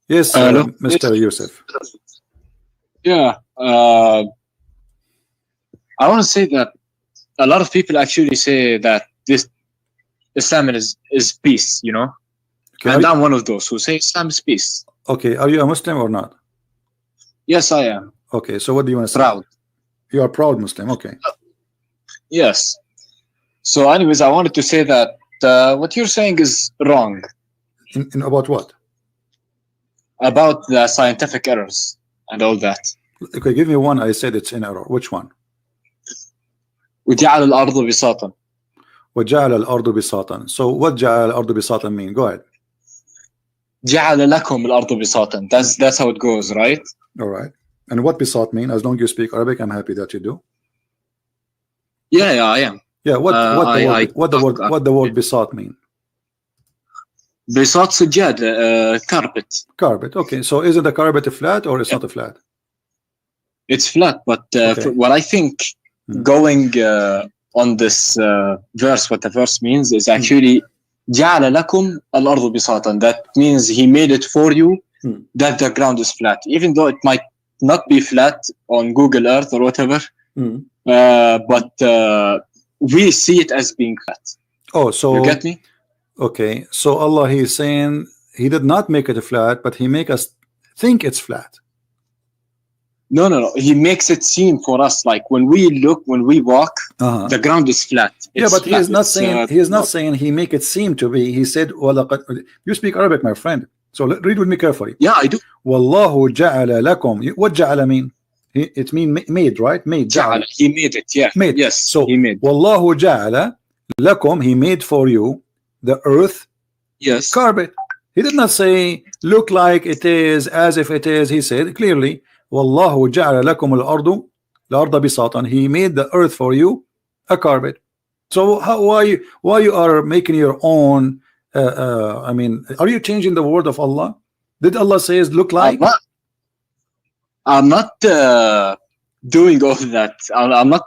Yes, Hello. Mr. Yousef. Yeah. I want to say that a lot of people actually say that this Islam is peace, you know, Okay, and I'm one of those who say Islam is peace. okay, are you a Muslim or not? Yes, I am Okay, so what do you want to say? proud. You are proud Muslim. Okay. Yes. So, anyways, I wanted to say that what you're saying is wrong In about what? about the scientific errors and all that. Okay, give me one. I said it's in error. Which one? وجعل الأرض بساطا. وجعل الأرض بساطا. So what جعل الأرض بساطا mean? Go ahead. جعل لكم الأرض بساطا. That's how it goes, right? All right. And what bisat mean? As long as you speak Arabic, I'm happy that you do. Yeah, I am. Yeah. What the word bisat mean? بساط سجاد, carpet. Carpet. Okay. So is it a carpet flat or it's not a flat? It's flat, but Okay. what I think going on this verse, what the verse means is actually جعل لكم الأرض بساطا. That means he made it for you that the ground is flat, even though it might not be flat on Google Earth or whatever. But we see it as being flat. Oh, so you get me? Okay. So Allah, He is saying He did not make it flat, but He make us think it's flat. No. He makes it seem for us like when we walk, the ground is flat. Yeah, but He is not saying He is not saying He make it seem to be. He said, you speak Arabic, my friend. So read with me carefully. Yeah, I do. Wallahu ja'ala lakum. What ja'ala mean? It mean made, right? Made. Ja'ala. He made it. Yeah. Made. Yes. So he made. Wallahu ja'ala lakum. He made for you the earth. Yes. Carpet. He did not say look like it is, as if it is. He said clearly, Wallahu ja'ala lakum al-ardu al-arda bisatan. He made the earth for you a carpet. So why you are making your own? I mean, are you changing the word of Allah? Did Allah says look like? I'm not doing all that. I'm not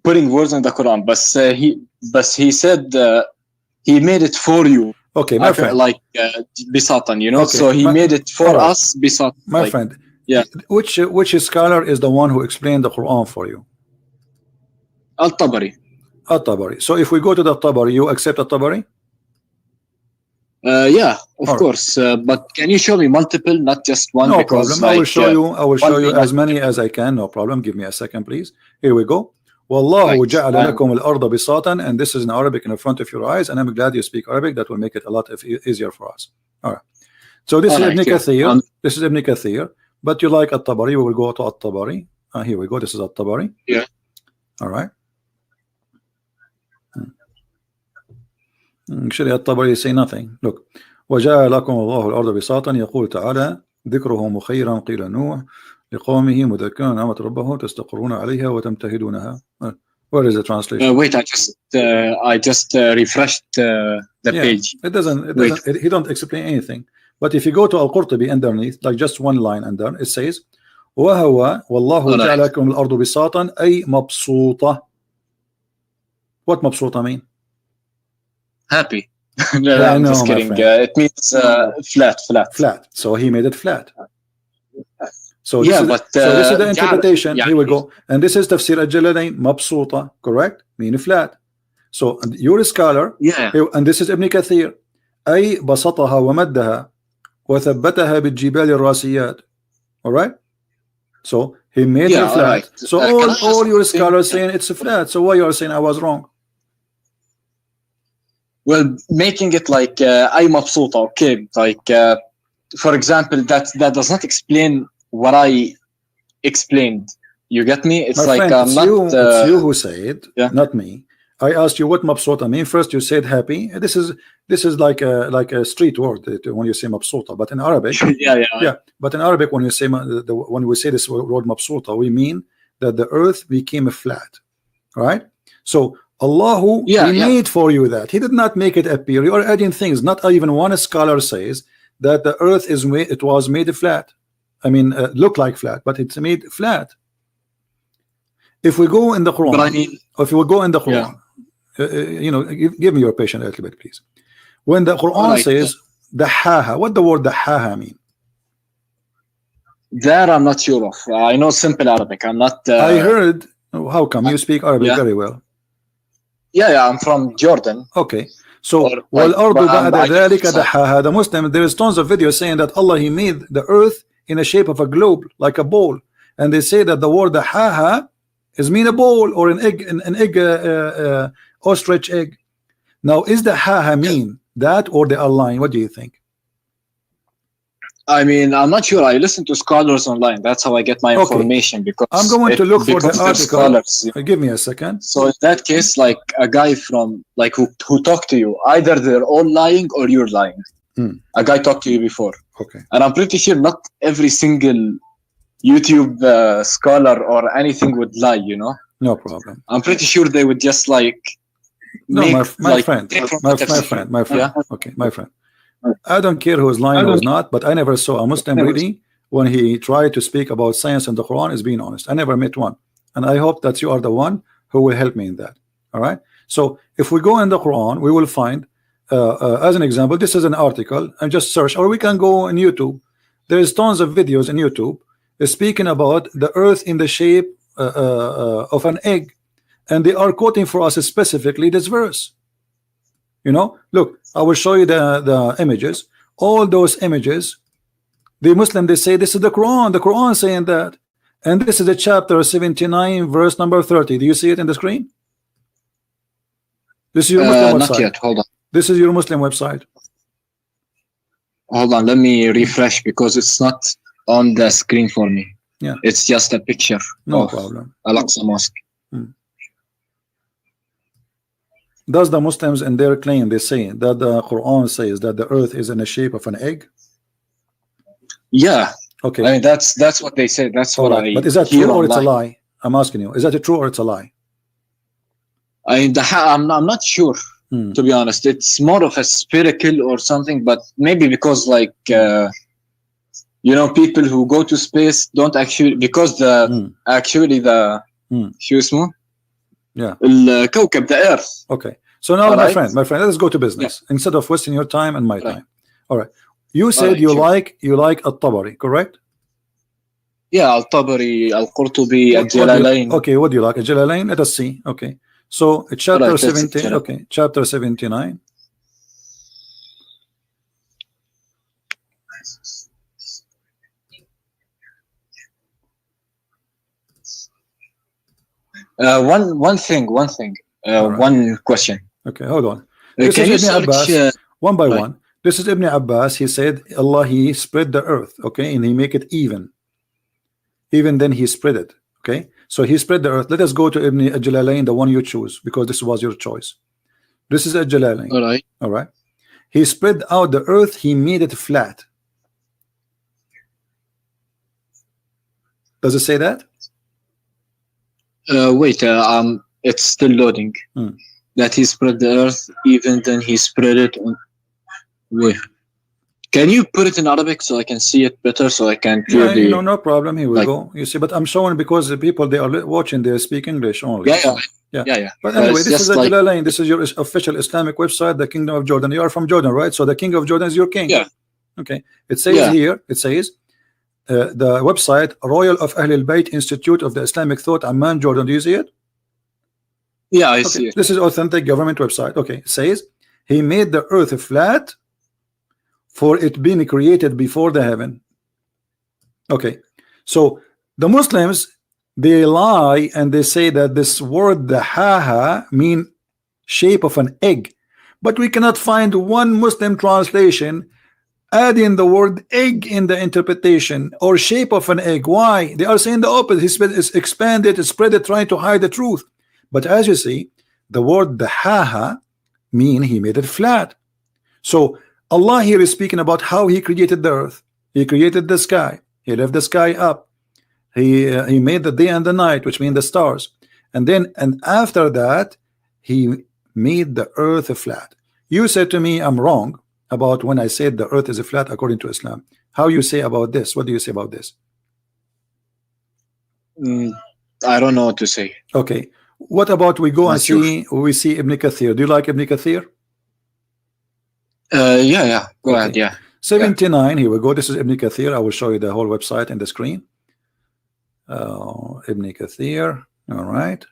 putting words in the Quran, but he said he made it for you. Okay, my friend. Like bisatan, you know. Okay. So he made it for us bisatan. My like, friend. Yeah. Which scholar is the one who explained the Quran for you? Al-Tabari. Al-Tabari. So if we go to the Tabari, you accept Al-Tabari? Yeah, of course. But can you show me multiple, not just one? No because, problem. I will show you. I will show you as many like, as I can. No problem. Give me a second, please. Here we go. Wallahu ja'ala lakum al-arda bisatan, and this is in Arabic in front of your eyes. And I'm glad you speak Arabic. That will make it a lot easier for us. All right. So this is Ibn Kathir. This is Ibn Kathir. But you like At-Tabari? We will go to At-Tabari. Here we go. This is At-Tabari. Yeah. All right. Actually, At-Tabari say nothing. Look. وجعل لكم الله الأرض بساطا يقول تعالى ذكره مخيرا قيل نوح لقومه مذكرا نعمة ربه تستقرون عليها وتمتهدونها. Where is the translation? Wait, I just refreshed the page. It doesn't. He don't explain anything. But if you go to Al-Qurtubi underneath, like just one line under, it says وهو والله جعل لكم الأرض بساطا أي مبسوطة. What مبسوطة mean? Happy. No, I'm just kidding. It means flat. So he made it flat. So yeah, so this is the interpretation. Here we go. And this is Tafsir al-Jalalain. Mabsuta, correct? Mean flat. So you're a scholar. Yeah. And this is Ibn Kathir. أي بسطها ومدها وثبتها بالجبال الراسيات. All right. So he made it flat. Right. So all your scholars saying it's flat. So why you are saying I was wrong? Well, making it like I'm مبسوطة, okay, like for example, that does not explain what I explained. You get me? It's my like friend, it's you who said, not me. I asked you what mabsuta mean. First, you said happy. This is like a street word when you say mabsuta, but in Arabic, yeah. But in Arabic, when you say when we say this word mabsuta, we mean that the earth became flat, right? So Allah made for you that. He did not make it appear. You are adding things. Not even one scholar says that the earth was made flat. I mean, look like flat, but it's made flat. If we go in the Quran, if we go in the Quran, you know, give me your patience a little bit, please. When the Quran says dahaha, what the word dahaha mean? That I'm not sure of. I know simple Arabic. I'm not. I heard. How come you speak Arabic very well? Yeah, I'm from Jordan. Okay. So والأرض بعد ذلك دحاها. The Muslim, there is tons of videos saying that Allah, He made the earth in the shape of a globe, like a bowl, and they say that the word دحاها is mean a bowl or an egg, an egg, ostrich egg. Now, is the haha mean that, or they are lying? What do you think? I mean, I'm not sure. I listen to scholars online. That's how I get my information. Because I'm going to look for the article. Scholars, give me a second. So in that case, like a guy from who talked to you, either they're all lying or you're lying. A guy talked to you before. Okay. And I'm pretty sure not every single YouTube scholar or anything would lie. You know. No problem. I'm pretty sure they would just like. No, my friend. Yeah? Okay, my friend. I don't care who's lying or not, but I never saw a Muslim really when he tried to speak about science and the Quran is being honest. I never met one, and I hope that you are the one who will help me in that. All right. So if we go in the Quran, we will find, as an example, this is an article, and just search, or we can go on YouTube. There is tons of videos in YouTube speaking about the earth in the shape of an egg, and they are quoting for us specifically this verse. You know, look, I will show you the images. All those images, the Muslim, they say this is the Quran saying that, and this is the chapter 79 verse number 30. Do you see it in the screen? This is your Muslim website. Not yet. Hold on. This is your Muslim website. Hold on, let me refresh because it's not on the screen for me. Yeah, it's just a picture. No problem. Al-Aqsa Mosque. Does the Muslims in their claim, they say that the Quran says that the earth is in the shape of an egg? Yeah. Okay. I mean, that's what they say. That's what I. But is that true or it's a lie? I'm asking you. Is that true or it's a lie? I'm not sure. To be honest, it's more of a spherical or something. But maybe because like people who go to space don't actually, because actually the شو اسمه? Yeah. الكوكب, the earth. Okay. So now, my friend, let's go to business instead of wasting your time and my time. All right. You said you like Al-Tabari, correct? Yeah, Al-Tabari, Al-Qurtubi, Al-Jalalain. Okay, what do you like? Al-Jalalain? Let us see. Okay. So chapter 17. Okay, chapter 79. One thing. Right. One question. Okay, hold on. This is Ibn Abbas, one by one. This is Ibn Abbas. He said Allah, He spread the earth, okay, and He make it even then He spread it. Okay, so He spread the earth. Let us go to Ibn Jalalain, the one you choose, because this was your choice. This is Jalalain. All right. He spread out the earth, He made it flat. Does it say that? Wait, it's still loading. That He spread the earth, even then He spread it on. Wait, can you put it in Arabic so I can see it better, so I can clearly? No problem. Here we go. You see, but I'm showing because the people they are watching, they speak English only. Yeah. But anyway, this is Jalalain. This is your official Islamic website, the Kingdom of Jordan. You are from Jordan, right? So the King of Jordan is your king. Yeah. Okay. It says here. It says. The website Royal of Ahl al-Bayt Institute of the Islamic Thought, Amman, Jordan. Do you see it? Yeah, I see it. This is authentic government website. Okay, it says He made the earth flat for it being created before the heaven. Okay, so the Muslims, they lie and they say that this word the haha mean shape of an egg, but we cannot find one Muslim translation adding the word egg in the interpretation or shape of an egg. Why? They are saying the opposite. It's expanded, it's spread it, trying to hide the truth. But as you see, the word the haha mean He made it flat. So Allah here is speaking about how He created the earth. He created the sky. He left the sky up. He made the day and the night, which mean the stars. And after that, He made the earth flat. You said to me, I'm wrong about when I said the earth is flat according to Islam. How you say about this? What do you say about this? I don't know what to say. Okay. What about we go and we see Ibn Kathir? Do you like Ibn Kathir? Yeah. Go ahead. Yeah. 79. Here we go. This is Ibn Kathir. I will show you the whole website in the screen. Ibn Kathir. All right.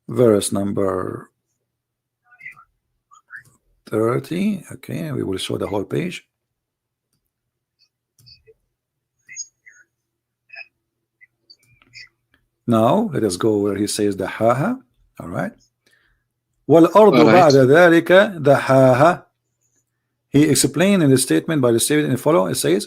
Verse number 30. Okay, we will show the whole page. Now let us go where he says دحاها. All right. والأرض بعد ذلك دحاها. He explained in the statement by the statement in follow. It says,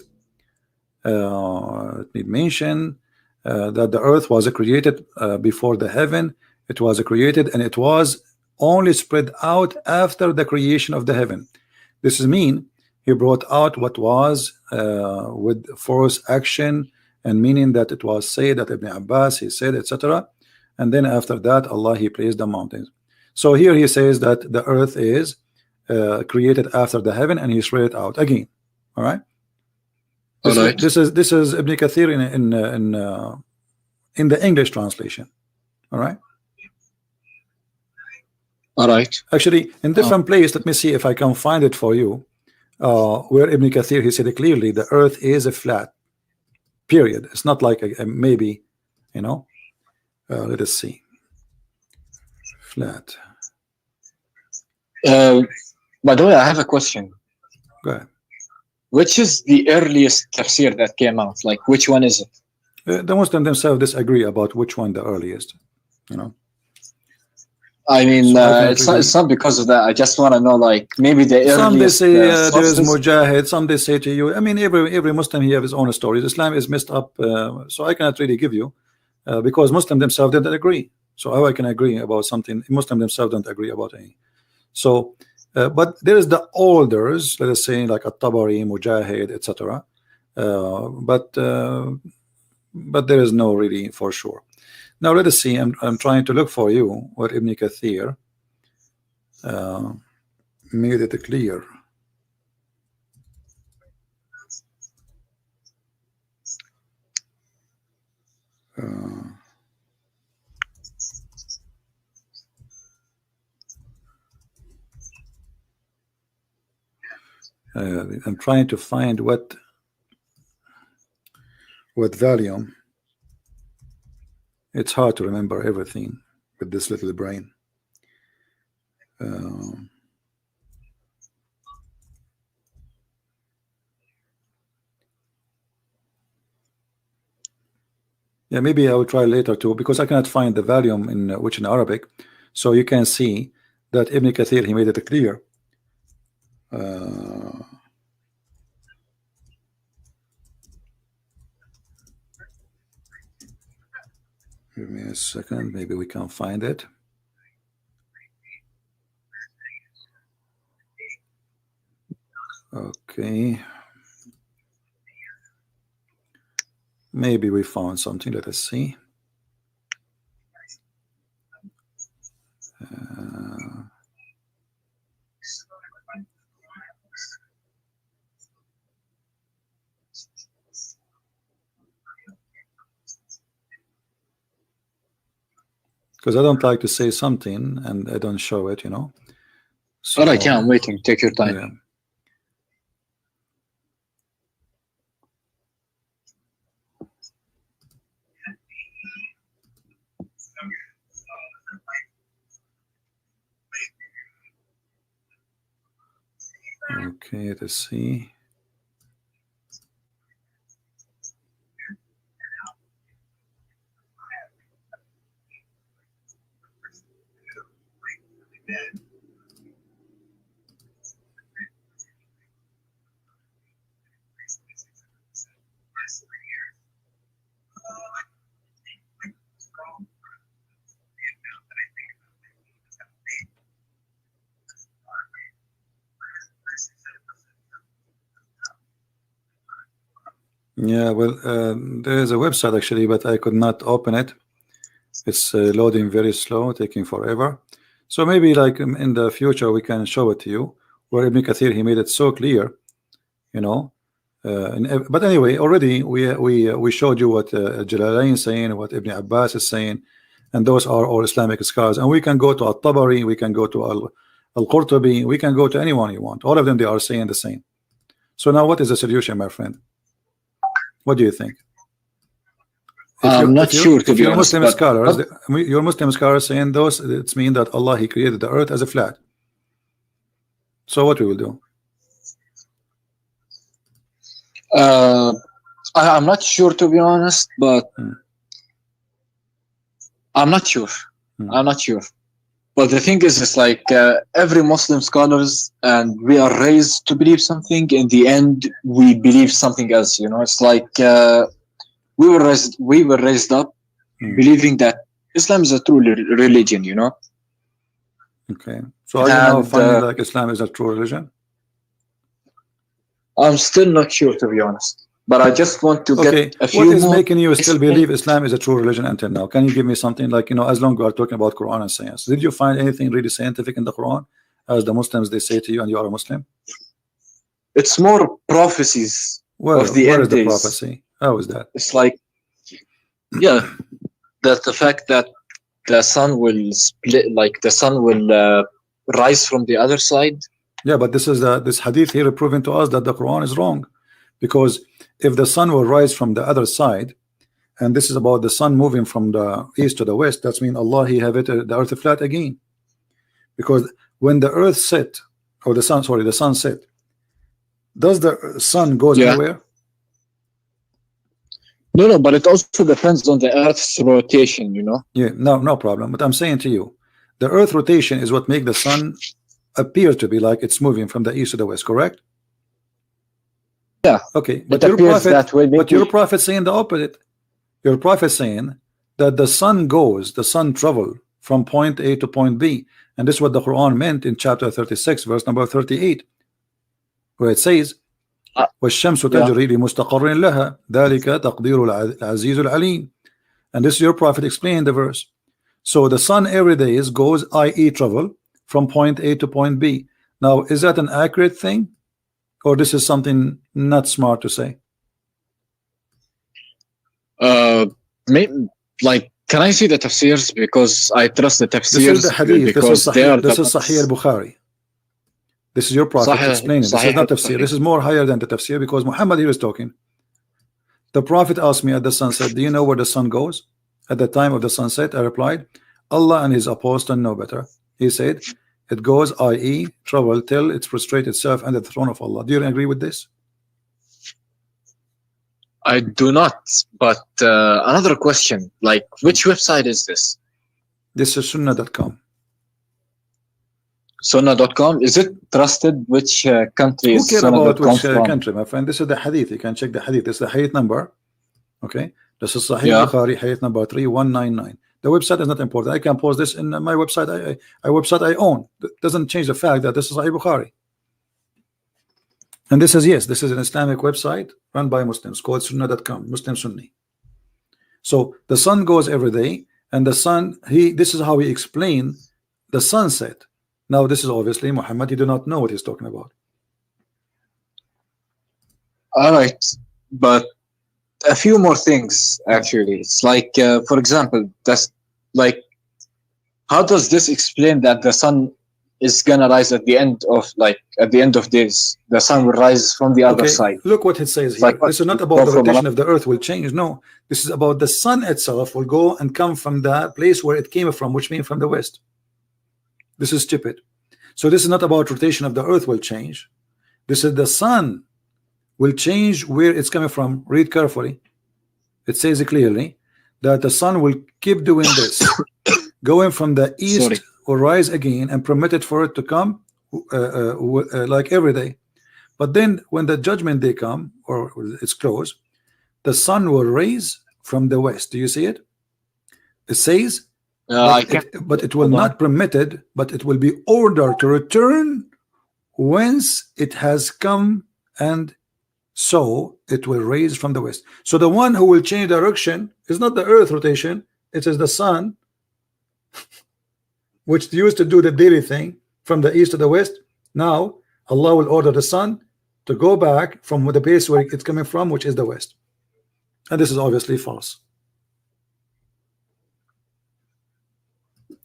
let me mention that the earth was created before the heaven. It was created and it was only spread out after the creation of the heaven. This is mean he brought out what was with force action, and meaning that it was said that Ibn Abbas he said, etc. And then after that Allah he placed the mountains. So here he says that the earth is created after the heaven and he spread it out again. All right. This is Ibn Kathir in the English translation. All right. All right. Actually, in different place, let me see if I can find it for you. Where Ibn Kathir he said clearly the earth is a flat. Period. It's not like a maybe, you know. Let us see. Flat. By the way, I have a question. Go ahead. Which is the earliest tafsir that came out? Like, which one is it? The Muslims themselves disagree about which one the earliest. You know. I mean, so it's not because of that. I just want to know, like, maybe the earliest. Some they say there is Mujahid. Some they say to you. I mean, every Muslim he have his own stories. Islam is messed up, so I cannot really give you because Muslims themselves didn't agree. So how I can agree about something Muslims themselves don't agree about any. So, but there is the olders, let us say like At-Tabari, Mujahid, etc. But there is no really for sure. Now let us see. I'm trying to look for you what Ibn Kathir made it clear. I'm trying to find what volume. It's hard to remember everything with this little brain. Yeah, maybe I will try later too, because I cannot find the volume in which in Arabic. So you can see that Ibn Kathir he made it clear. Give me a second, maybe we can find it. Okay. Maybe we found something. Let us see. Because I don't like to say something and I don't show it, you know. So, all right, yeah, I'm waiting. Take your time. Yeah. Okay, let's see. Yeah, well, there is a website actually, but I could not open it. It's loading very slow, taking forever. So maybe like in the future we can show it to you, where Ibn Kathir he made it so clear, you know. But anyway, already we showed you what Jalalain is saying, what Ibn Abbas is saying, and those are all Islamic scholars. And we can go to At-Tabari, we can go to Al-Qurtubi, we can go to anyone you want. All of them they are saying the same. So now what is the solution, my friend? What do you think? I'm not sure, to be honest. Muslim scholars, your Muslim scholars saying those, it's mean that Allah, He created the earth as a flat. So what we will do? I'm not sure, to be honest, but I'm not sure. I'm not sure. But the thing is, it's like every Muslim scholars, and we are raised to believe something. In the end, we believe something else. You know, it's like we were raised up believing that Islam is a true religion. You know. Okay. So are you now finding like Islam is a true religion? I'm still not sure, to be honest. But I just want to get a few What is more making you still believe Islam is a true religion until now? Can you give me something like, you know, as long as we are talking about Quran and science, did you find anything really scientific in the Quran, as the Muslims they say to you, and you are a Muslim? It's more prophecies of the end days. Where is the prophecy? How is that? It's like, yeah, that the fact that the sun will split, like the sun will rise from the other side. Yeah, but this is this hadith here proving to us that the Quran is wrong, because if the sun will rise from the other side, and this is about the sun moving from the east to the west, that's mean Allah He have it the earth flat again, because when the earth set, or the sun, sorry, the sun set, does the sun goes anywhere? No, but it also depends on the earth's rotation, you know. Yeah, no problem. But I'm saying to you, the earth rotation is what make the sun appear to be like it's moving from the east to the west, correct? Yeah. Okay, but your prophet saying the opposite. Your prophet saying that the sun travel from point A to point B, and this is what the Quran meant in chapter 36, verse number 38, where it says, وَالشَّمْسُ تَجْرِي لِمُسْتَقَرٍ لَهَا ذَلِكَ تَقْدِيرُ الْعَزِيزُ الْعَلِيمُ. And this your prophet explained the verse. So the sun every day goes, i.e. travel from point A to point B. Now, is that an accurate thing, or this is something not smart to say? Maybe, like, can I see the tafsirs, because I trust the tafsirs? This is the hadith. This is Sahih al-Bukhari. This is your prophet explaining. This is not tafsir. This is more higher than the tafsir, because Muhammad here is talking. The prophet asked me at the sunset, do you know where the sun goes? At the time of the sunset, I replied, Allah and his apostle know better. He said, it goes, i.e. travel till it prostrates itself under the throne of Allah. Do you agree with this? I do not, but another question, like, which website is this? This is sunnah.com. Sunnah.com, is it trusted? Which country is Sunnah.com from? Which country, my friend? This is the hadith. You can check the hadith. This is the hadith number. Okay, this is Sahih Bukhari, hadith number 3199. The website is not important. I can post this in my website. I own. That doesn't change the fact that this is Sahih Bukhari. And this is, yes, this is an Islamic website run by Muslims called Sunnah.com, Muslim Sunni. So the sun goes every day, and the sun, this is how he explained the sunset. Now this is obviously Muhammad, he do not know what he's talking about. All right, but a few more things actually. It's like, for example, that's like, how does this explain that the sun is gonna rise at the end of days? The sun will rise from the other side. Look what it says here. This is not about the rotation of the earth will change. No, this is about the sun itself will go and come from the place where it came from, which means from the west. This is stupid. So this is not about rotation of the earth will change. This is the sun will change where it's coming from. Read carefully. It says clearly that the sun will keep doing this, going from the east will rise again and permit it for it to come like every day. But then when the judgment day come, or it's close, the sun will rise from the west. Do you see it? It says but it will not permitted, but it will be ordered to return whence it has come, and so it will raise from the west. So the one who will change direction is not the earth rotation, it is the sun, which used to do the daily thing from the east to the west. Now Allah will order the sun to go back from the place where it's coming from, which is the west. And this is obviously false.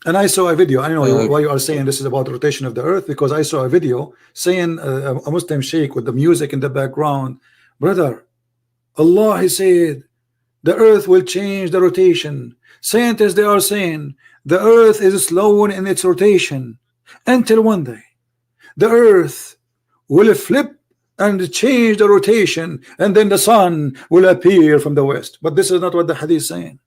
And I saw a video. I don't know why you are saying this is about the rotation of the earth, because I saw a video saying a Muslim sheikh with the music in the background. Brother, Allah, he said the earth will change the rotation. Scientists, they are saying the earth is slowing in its rotation until one day the earth will flip and change the rotation, and then the sun will appear from the west. But this is not what the hadith is saying.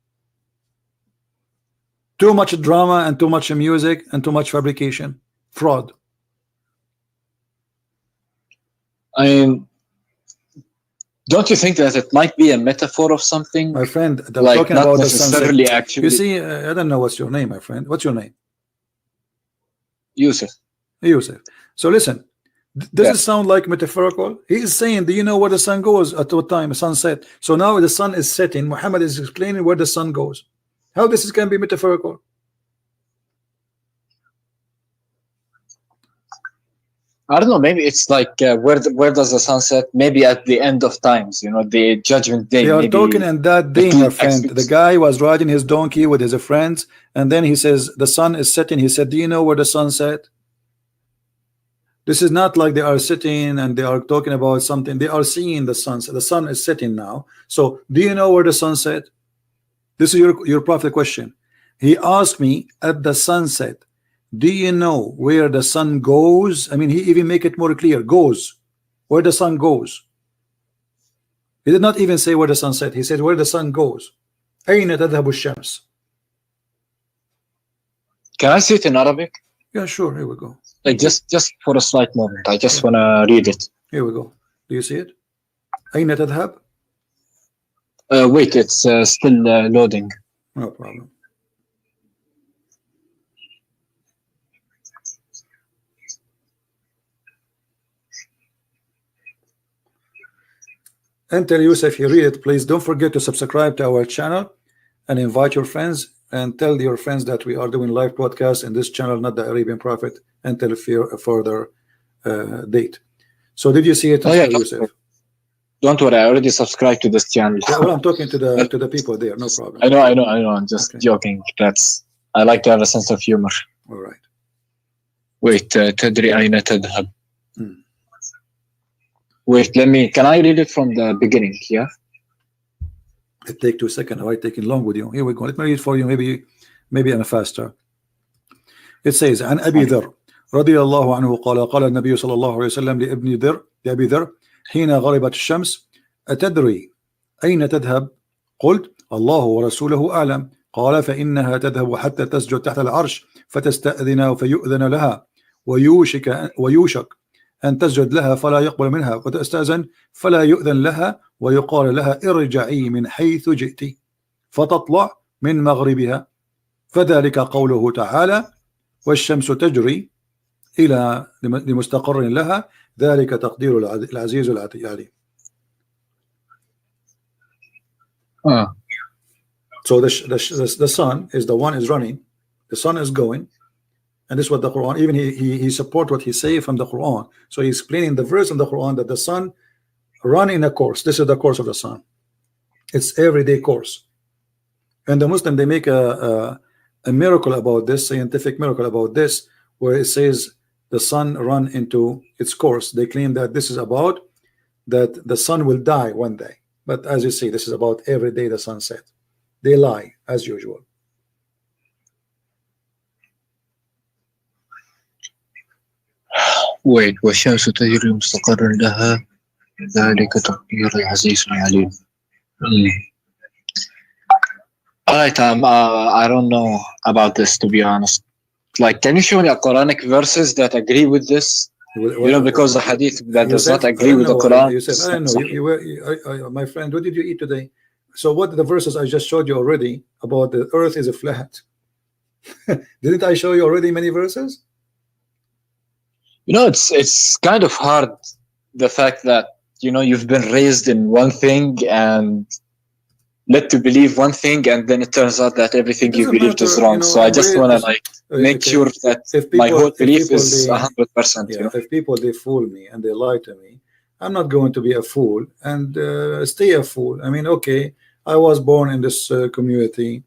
Too much drama and too much music and too much fabrication, fraud. I mean, don't you think that it might be a metaphor of something? My friend, like talking not about necessarily the sunset. actually. You see, I don't know what's your name, my friend. What's your name? Yousef. Yousef. So listen, does it sound like metaphorical? He is saying, do you know where the sun goes at what time? Sunset. So now the sun is setting. Muhammad is explaining where the sun goes. How this can be metaphorical? I don't know. Maybe it's like where does the sun set? Maybe at the end of times, you know, the judgment day. They are talking in that day, my friend. The guy was riding his donkey with his friends, and then he says the sun is setting. He said, do you know where the sun set? This is not like they are sitting and they are talking about something. They are seeing the sunset. The sun is setting now. So do you know where the sun set? This is your prophet question. He asked me at the sunset, do you know where the sun goes? I mean, he even make it more clear. Goes. Where the sun goes. He did not even say where the sun set. He said where the sun goes. أين تذهب الشمس? Can I see it in Arabic? Yeah, sure. Here we go. Like just for a slight moment. I just want to read it. Here we go. Do you see it? أين تذهب? Wait, it's still loading. No problem. And tell Yousef you read it, please don't forget to subscribe to our channel and invite your friends and tell your friends that we are doing live broadcasts in this channel, not the Arabian Prophet, until a further date. So did you see it, Yousef? Don't worry, I already subscribed to this channel. Yeah, well, I'm talking to the people there, no problem. I know. I'm just joking. I like to have a sense of humor. All right. Wait, تدري أين تذهب? Wait, can I read it from the beginning? Yeah. It take 2 seconds. Why taking long with you? Here we go. Let me read for you. Maybe I'm faster. It says, عن أبي ذر رضي الله عنه قال قال النبي صلى الله عليه وسلم لأبي ذر حين غربت الشمس أتدري أين تذهب؟ قلت الله ورسوله أعلم. قال فإنها تذهب حتى تسجد تحت العرش فتستأذن فيؤذن لها ويوشك أن تسجد لها فلا يقبل منها وتستأذن فلا يؤذن لها ويقال لها ارجعي من حيث جئت فتطلع من مغربها فذلك قوله تعالى والشمس تجري إلى لمستقر لها ذلك تقدير العزيز العليم. So the sun is the one is running, the sun is going, and this is what the Quran, even he support what he say from the Quran. So he's explaining the verse in the Quran that the sun run in a course. This is the course of the sun. It's everyday course. And the Muslim, they make a miracle about this, scientific miracle about this, where it says the sun run into its course. They claim that this is about that the sun will die one day. But as you see, this is about every day the sun set. They lie as usual. Wait, والشمس تجري مستقر لها ذلك تقدير العزيز العليم. Alright, I don't know about this, to be honest. Like, can you show me a Quranic verses that agree with this? You know, because the hadith that does not agree with the Quran. Yousef, I don't know. My friend, what did you eat today? So what the verses I just showed you already about the earth is a flat. Didn't I show you already many verses? You know, it's kind of hard, the fact that, you know, you've been raised in one thing and led to believe one thing, and then it turns out that everything you believed is wrong. You know, so I just want to make sure that my whole belief is 100%. Yeah, if people they fool me and they lie to me, I'm not going to be a fool and stay a fool. I mean, okay, I was born in this community.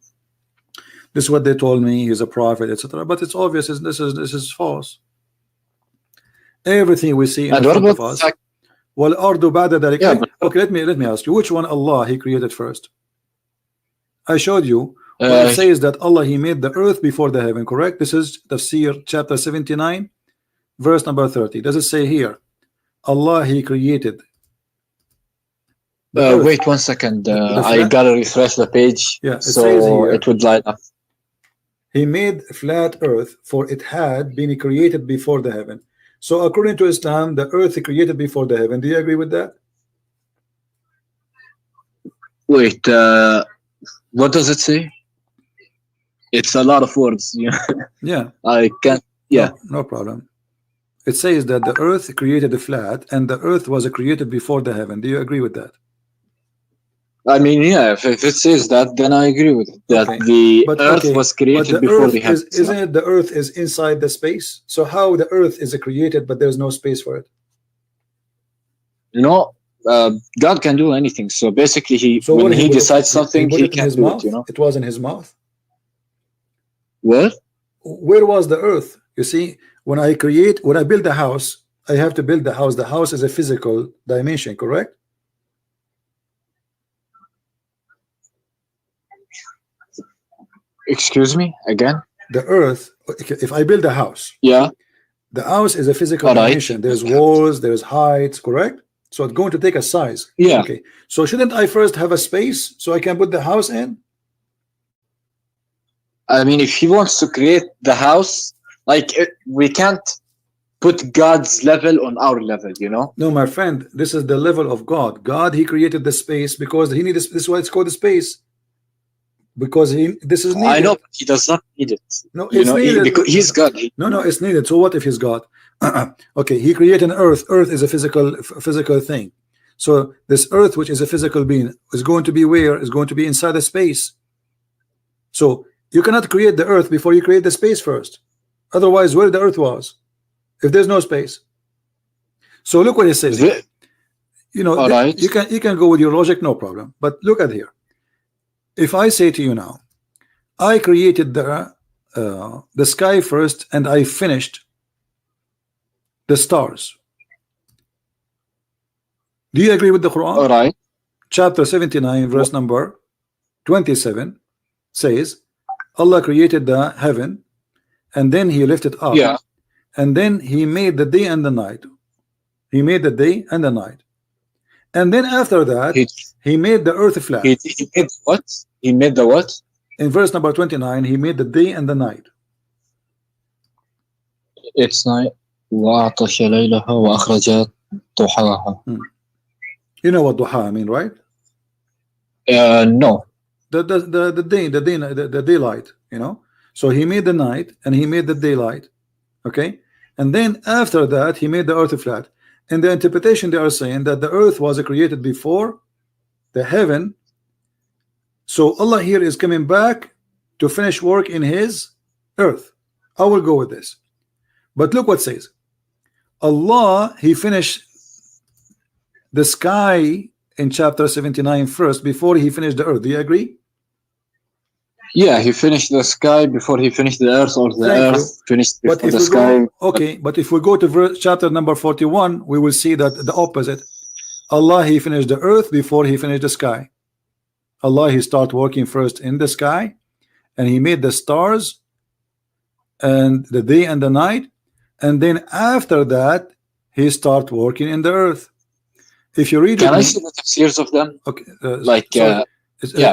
This is what they told me. He's a prophet, etc. But it's obvious. This is false. Everything we see in front of us. Well, okay, let me ask you, which one Allah He created first? I showed you. Well, it says that Allah He made the earth before the heaven. Correct? This is Tafsir chapter 79, verse number 30. Does it say here, Allah He created? Wait 1 second. I gotta refresh the page. Yeah, so it would light up. He made flat earth, for it had been created before the heaven. So according to Islam, the earth is created before the heaven. Do you agree with that? Wait, what does it say? It's a lot of words. Yeah. I can't. Yeah. No problem. It says that the earth created flat, and the earth was created before the heaven. Do you agree with that? I mean, yeah, if it says that, then I agree with it. That the earth was created before the heavens. Isn't it the earth is inside the space? So how the earth is created, but there's no space for it? No, God can do anything. So basically, when he decides something, he can do it. It was in his mouth. What? Where was the earth? You see, when I build a house, I have to build the house. The house is a physical dimension, correct? Excuse me again? The earth, if I build a house, yeah, the house is a physical dimension. There's walls, there's heights, correct? So it's going to take a size. Yeah. Okay. So shouldn't I first have a space so I can put the house in? I mean, if he wants to create the house, we can't put God's level on our level, No, my friend, this is the level of God. God, He created the space because He needed. This is why it's called the space. Because this is needed. I know, but He does not need it. No, it's needed. Because He's God. No, it's needed. So what if He's God? Okay, He created an earth. Earth is a physical thing. So this earth, which is a physical being, is going to be where? Is going to be inside the space. So you cannot create the earth before you create the space first. Otherwise, where the earth was, if there's no space. So look what it says. Right. You can go with your logic, no problem. But look at here. If I say to you now, I created the sky first, and I finished the stars. Do you agree with the Quran? All right. Chapter 79, verse number 27 says, Allah created the heaven, and then He lifted up. Yeah. And then He made the day and the night. He made the day and the night. And then after that, He made the earth flat. He made what? He made the what? In verse number 29, He made the day and the night. It's night. وَأَعْطَشَ لَيْلَهَا وَأَخْرَجَ ضُحَاهَا. You know what duha mean, right? No. The daylight, So He made the night and He made the daylight. Okay? And then after that, He made the earth flat. In the interpretation, they are saying that the earth was created before the heaven. So Allah here is coming back to finish work in His earth. I will go with this. But look what it says. Allah, He finished the sky in chapter 79 first before He finished the earth. Do you agree? Yeah, He finished the sky before He finished the earth, or the earth finished before the sky. Okay, but if we go to chapter number 41, we will see that the opposite. Allah, He finished the earth before He finished the sky. Allah, He started working first in the sky, and He made the stars and the day and the night, and then after that He started working in the earth. If you read, can I see the tafsirs of them? Okay,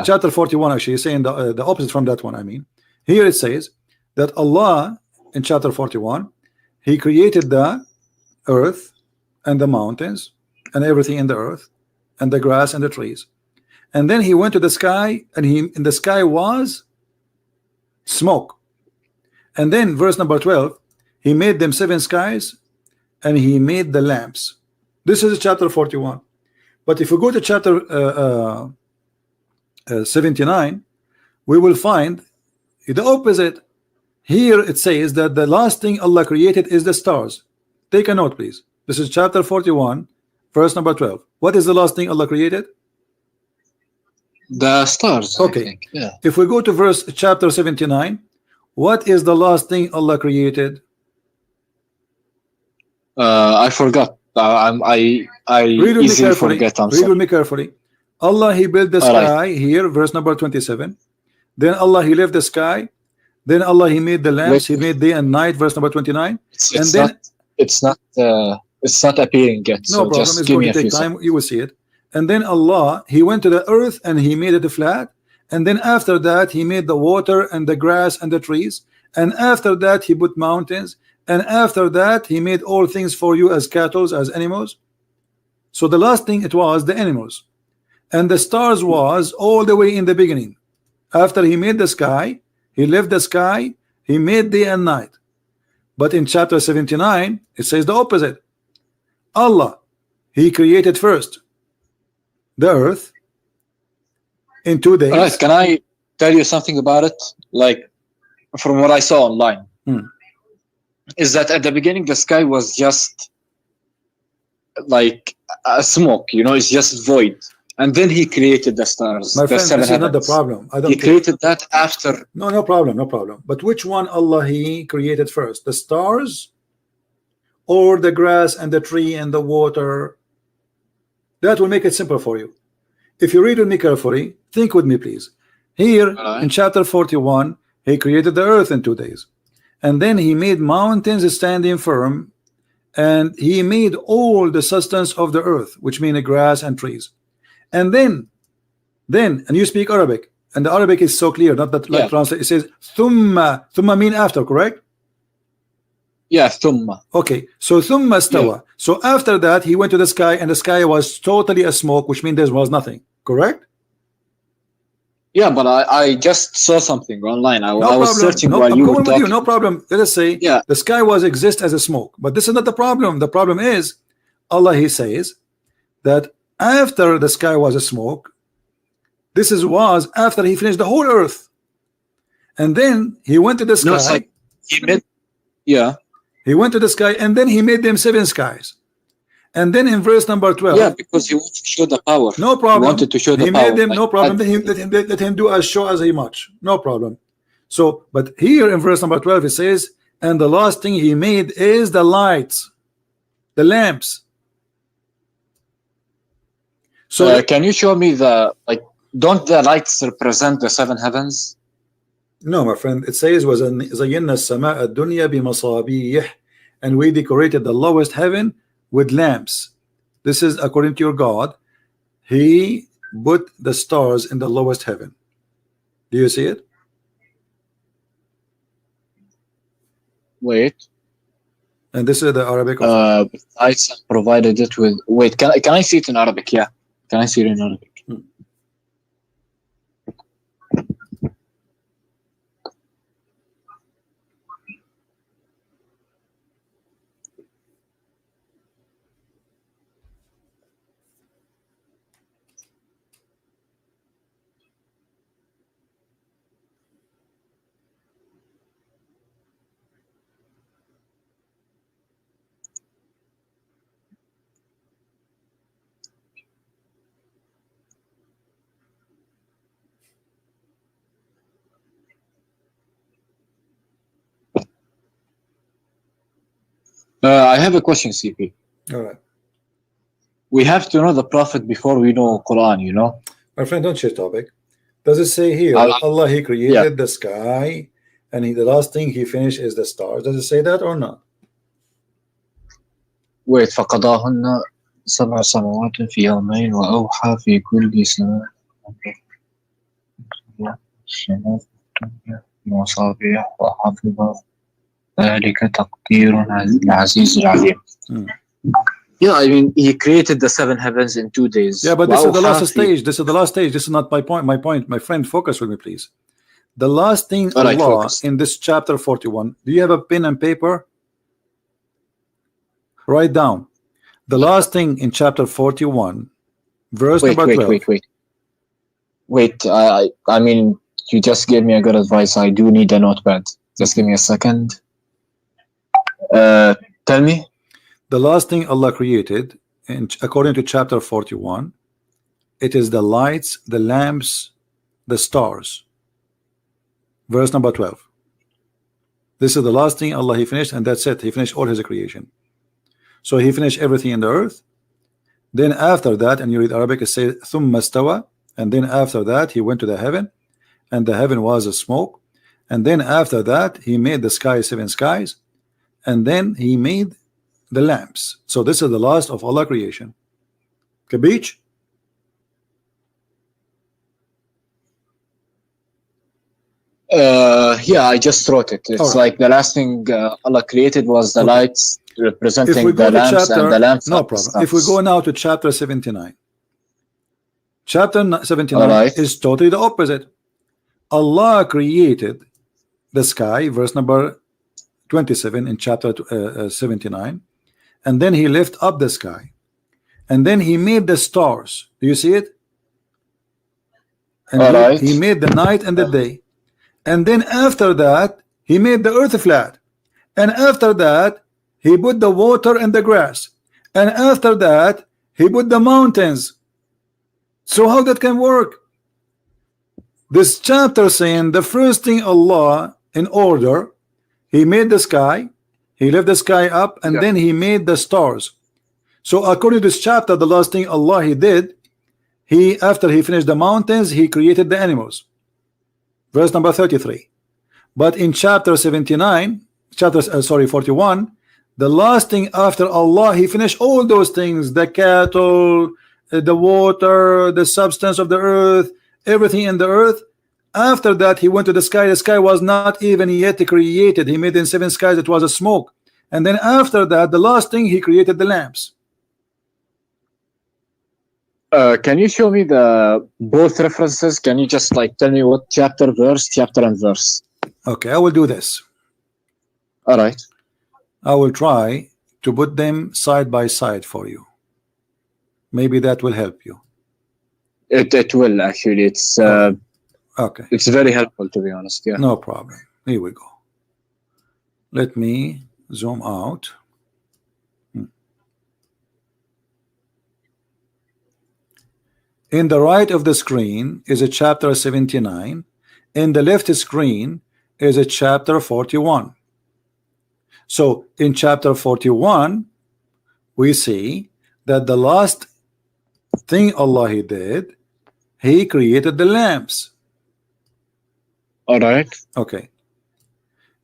chapter 41 actually is saying the opposite from that one. I mean, here it says that Allah in chapter 41, He created the earth and the mountains and everything in the earth and the grass and the trees, and then He went to the sky, and in the sky was smoke. And then verse number 12, He made them 7 skies, and He made the lamps. This is chapter 41. But if we go to chapter 79, we will find the opposite. Here it says that the last thing Allah created is the stars. Take a note, please. This is chapter 41, verse number 12. What is the last thing Allah created? The stars. Okay. I think. Yeah. If we go to chapter 79, what is the last thing Allah created? I forgot. I easily forget. Read with me carefully. Allah, He built the sky here, verse number 27. Then Allah, He left the sky. Then Allah, He made the lamps. He made day and night, verse number 29. It's not appearing yet. No problem. It's going to take time. You will see it. And then Allah, He went to the earth and He made it flat. And then after that, He made the water and the grass and the trees. And after that, He put mountains. And after that, He made all things for you as cattle, as animals. So the last thing, it was the animals. And the stars was all the way in the beginning. After He made the sky, He left the sky, He made day and night. But in chapter 79, it says the opposite. Allah, He created first the earth in 2 days. Right, can I tell you something about it? Like, from what I saw online, is that at the beginning the sky was just like a smoke, you know, it's just void. And then He created the stars. My friend, this is not the problem. He created that after. No problem, no problem. But which one Allah He created first? The stars or the grass and the tree and the water? That will make it simple for you. If you read with me carefully, think with me please. Here in chapter 41, He created the earth in 2 days. And then He made mountains standing firm. And He made all the substance of the earth, which mean the grass and trees. And then, and you speak Arabic, and the Arabic is so clear, not that like translate. It says thumma. Thumma mean after, correct? Yeah, thumma. Okay, so thumma stawa. Yeah. So after that, He went to the sky, and the sky was totally a smoke, which means there was nothing. Correct? Yeah, but I just saw something online. I was searching while you were talking. No problem. Let us say the sky was exist as a smoke, but this is not the problem. The problem is Allah He says that after the sky was a smoke, this was after He finished the whole earth, and then He went to the sky. No, it's like He went to the sky, and then He made them 7 skies. And then in verse number 12, because He wanted to show the power. No problem. He wanted to show the power. He made them, no problem. Let him do as show as He much. No problem. So, but here in verse number 12 it says, and the last thing He made is the lights, the lamps. So can you show me don't the lights represent the 7 heavens? No, my friend. It says وَزَيَّنَّا السَّمَاءَ الدُّنْيَا بِمَصَابِيحٍ, and we decorated the lowest heaven with lamps. This is according to your God. He put the stars in the lowest heaven. Do you see it? Wait. And this is the Arabic. I provided it with. Wait, can I see it in Arabic? Yeah. Can I see it in Arabic? I have a question, CP. All right. We have to know the Prophet before we know Quran, you know? My friend, don't change topic. Does it say here, Allah He created the sky, and the last thing He finished is the stars? Does it say that or not? Wait, فَقَضَاهُنَّ سَبْعَ سَمَوَاتٍ فِي يَوْمَيْنِ وَأَوْحَى فِي كُلِّ سَمَاءٍ مَصَابِيحَ وَحَفِظَ ذلك تقدير العزيز العليم. Yeah, I mean, He created the 7 heavens in 2 days. Yeah, but this is the last stage. This is the last stage. This is not my point. My friend, focus with me, please. The last thing Allah in this chapter 41. Do you have a pen and paper? Write down the last thing in chapter 41, verse number 12. Wait. I mean, you just gave me a good advice. I do need a notepad. Just give me a second. Tell me. The last thing Allah created, according to chapter 41, It is the lights, the lamps, the stars. Verse number 12. This is the last thing Allah He finished, and that's it. He finished all His creation. So He finished everything in the earth. Then after that, and you read Arabic, it says ثُمَّ اسْتَوَى, and then after that He went to the heaven, and the heaven was a smoke. And then after that He made the sky 7 skies, and then He made the lamps. So this is the last of Allah creation. Kabich? Yeah, I just wrote it. It's like the last thing Allah created was the lights representing the lamps, and the lamps. No problem. If we go now to chapter 79, chapter 79 is totally the opposite. Allah created the sky, verse number 27 in chapter 79, and then He lifted up the sky, and then He made the stars. Do you see it? And he made the night and the day. And then after that He made the earth flat, and after that He put the water and the grass, and after that He put the mountains. So how that can work? This chapter saying the first thing Allah in order, He made the sky, He lifted the sky up, and then He made the stars. So according to this chapter, the last thing Allah He did, He after He finished the mountains, He created the animals. Verse number 33. But in chapter 79, 41, the last thing after Allah He finished all those things, the cattle, the water, the substance of the earth, everything in the earth. After that He went to the sky. The sky was not even yet created. He made in 7 skies, it was a smoke. And then after that, the last thing He created the lamps. Can you show me the both references? Can you just like tell me what chapter and verse? Okay, I will do this. All right. I will try to put them side by side for you. Maybe that will help you. It will actually. It's okay. It's very helpful, to be honest. Yeah. No problem. Here we go. Let me zoom out. In the right of the screen is a chapter 79. In the left screen is a chapter 41. So in chapter 41, we see that the last thing Allah He did, He created the lamps. All right. Okay.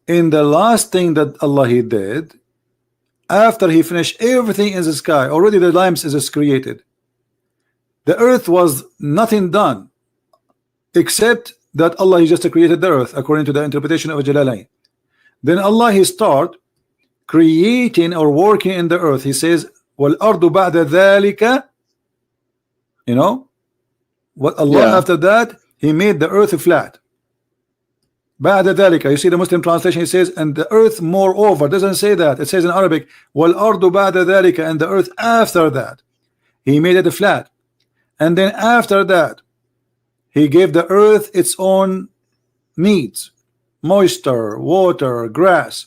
In the last thing that Allah He did, after He finished everything in the sky, already the lamps is created. The earth was nothing done except that Allah He just created the earth according to the interpretation of Jalalain. Then Allah He start creating or working in the earth. He says, وَالْأَرْضُ بَعْدَ ذَلِكَ. You know what Allah after that He made the earth flat. بَعْدَ ذَلِكَ. You see the Muslim translation, He says, and the earth moreover. Doesn't say that. It says in Arabic, وَالْأَرْضُ بَعْدَ ذَلِكَ, and the earth after that He made it flat. And then after that He gave the earth its own needs, moisture, water, grass.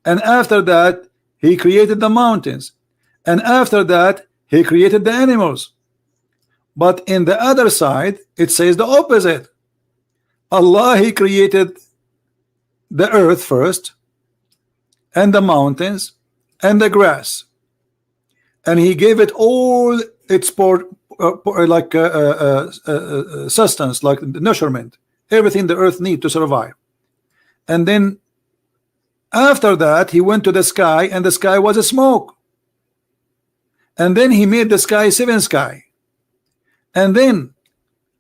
And after that He created the mountains, and after that He created the animals. But in the other side it says the opposite. Allah He created the earth first, and the mountains, and the grass, and He gave it all its sustenance, like nourishment, everything the earth need to survive. And then after that He went to the sky, and the sky was a smoke. And then He made the sky 7 sky. And then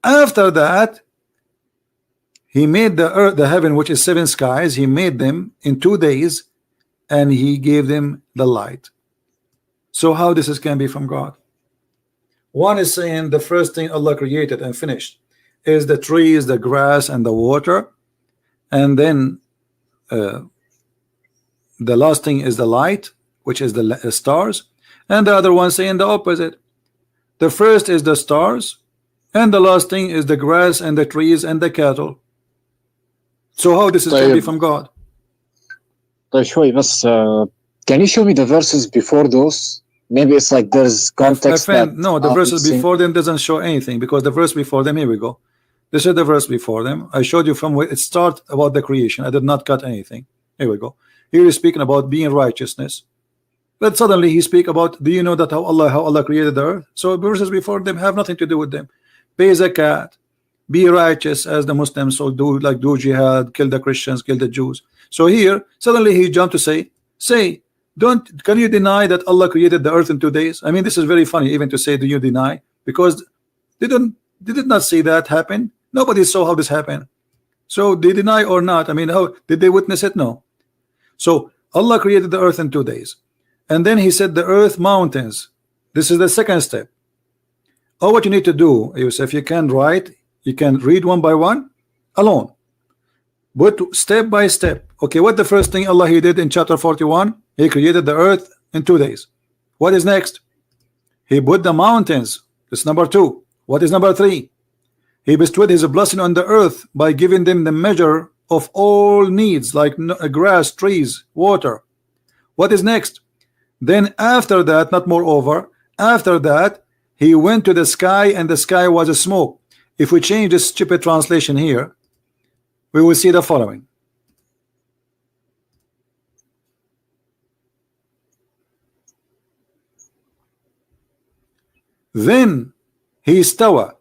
after that He made the earth, the heaven, which is 7 skies. He made them in 2 days, and He gave them the light. So how this can be from God? One is saying the first thing Allah created and finished is the trees, the grass, and the water, and then the last thing is the light, which is the stars. And the other one saying the opposite. The first is the stars, and the last thing is the grass and the trees and the cattle. So how this is going to be from God? طيب شوي بس can you show me the verses before those? maybe it's like there's context. My friend, no, the verses before them doesn't show anything, because the verse before them, here we go. This is the verse before them. I showed you from where it starts about the creation. I did not cut anything. Here we go. Here he's speaking about being righteousness. But suddenly he speak about, do you know that how Allah created the earth? So verses before them have nothing to do with them. Pay zakat, be righteous as the Muslims, so do jihad, kill the Christians, kill the Jews. So here suddenly he jumped to say, can you deny that Allah created the earth in 2 days? I mean, this is very funny even to say, do you deny? Because they did not see that happen. Nobody saw how this happened. So they deny or not? I mean, how did they witness it? No. So Allah created the earth in 2 days, and then he said the earth mountains. This is the second step. What you need to do, Yousef, you can write, you can read one by one alone, but step by step. Okay, what the first thing Allah he did in chapter 41? He created the earth in 2 days. What is next? He put the mountains. That's number 2. What is number 3? He bestowed his blessing on the earth by giving them the measure of all needs, like grass, trees, water. What is next? Then after that, not moreover, after that he went to the sky, and the sky was a smoke. If we change this stupid translation here, we will see the following. Then he stawa,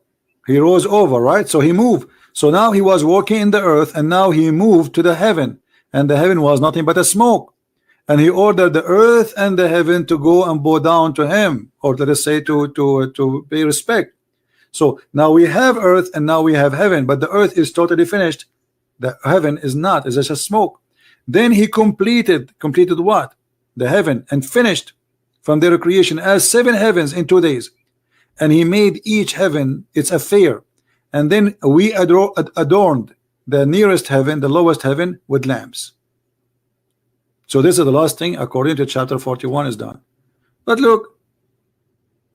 he rose over, right? So he moved. So now he was walking in the earth, and now he moved to the heaven, and the heaven was nothing but a smoke. And he ordered the earth and the heaven to go and bow down to him, or let us say to pay respect. So now we have earth and now we have heaven, but the earth is totally finished. The heaven is not, it's just a smoke. Then he completed what? The heaven, and finished from their creation as 7 heavens in 2 days. And he made each heaven its affair, and then we adorned the nearest heaven, the lowest heaven, with lamps. So this is the last thing according to chapter 41 is done. But look,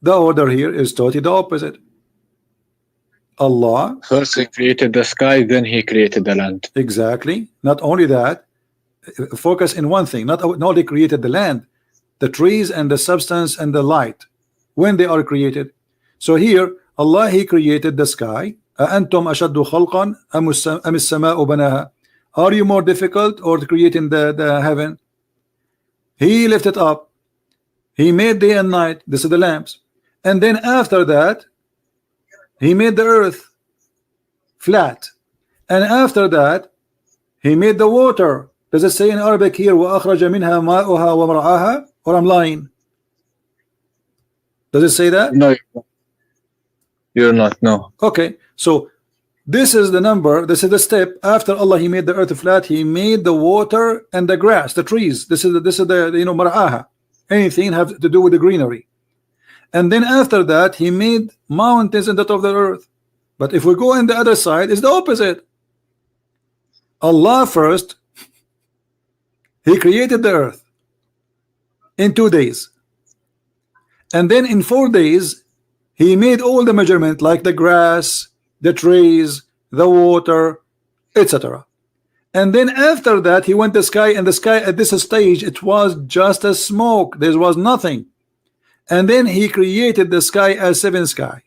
the order here is totally the opposite. Allah first he created the sky, then he created the land. Exactly. Not only that, focus in one thing. Not only created the land, the trees and the substance and the light, when they are created. So here Allah he created the sky. أَأَنْتُمْ أَشَدُّ خَلْقًا أَمِ السَّمَاءُ بَنَاهَا. Are you more difficult, or creating the heaven? He lifted up, he made day and night. This is the lamps. And then after that he made the earth flat, and after that he made the water. Does it say in Arabic here وَأَخْرَجَ مِنْهَا مَاءُهَا وَمَرْعَاهَا, or I'm lying? Does it say that? No, you're not. No. Okay, so this is the number, this is the step. After Allah he made the earth flat, he made the water and the grass, the trees. This is the you know, mar'aha, anything have to do with the greenery. And then after that he made mountains in the top of the earth. But if we go on the other side, it's the opposite. Allah first he created the earth in 2 days, and then in 4 days he made all the measurement, like the grass, the trees, the water, etc. And then after that he went to the sky, and the sky at this stage it was just a smoke, there was nothing. And then he created the sky as 7 sky,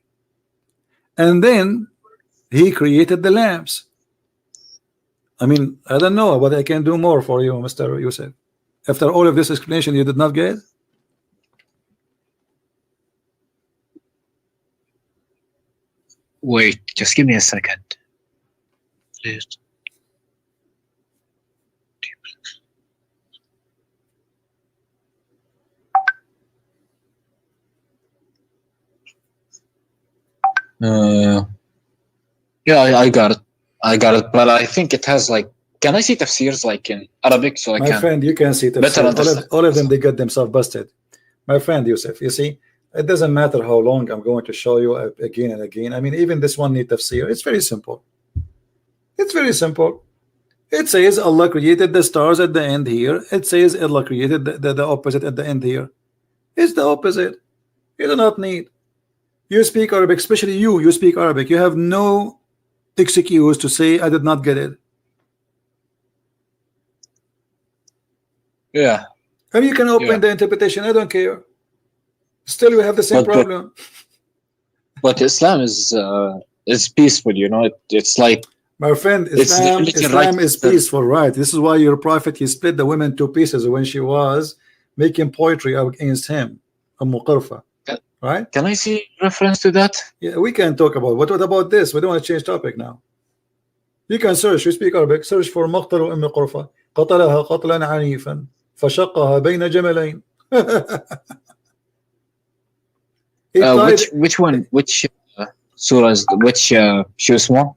and then he created the lamps. I mean, I don't know what I can do more for you, Mr. Yousef. After all of this explanation, you did not get? Wait, just give me a second, please. Yeah, I got it, but I think it has like, can I see tafsirs like in Arabic, so I my friend, you can see tafsir. All of them, they got themselves busted. My friend Yousef, you see, it doesn't matter how long I'm going to show you again and again. I mean, even this one need tafsir. It's very simple. It's very simple. It says Allah created the stars at the end here. It says Allah created the opposite at the end here. It's the opposite. You do not need. You speak Arabic, especially you speak Arabic. You have no excuse to say I did not get it. Yeah. And you can open the interpretation. I don't care. Still, we have the same problem. But Islam is peaceful, you know. It's like, my friend, Islam is peaceful, right? This is why your prophet, he split the women to pieces when she was making poetry against him, Qurfa, right? Can I see reference to that? Yeah, we can talk about what about this? We don't want to change topic now. You can search, you speak Arabic, search for مقتل أم قرفة قتلها قتلا عنيفا فشقها بين جملين. which one, which surah, which شو اسمه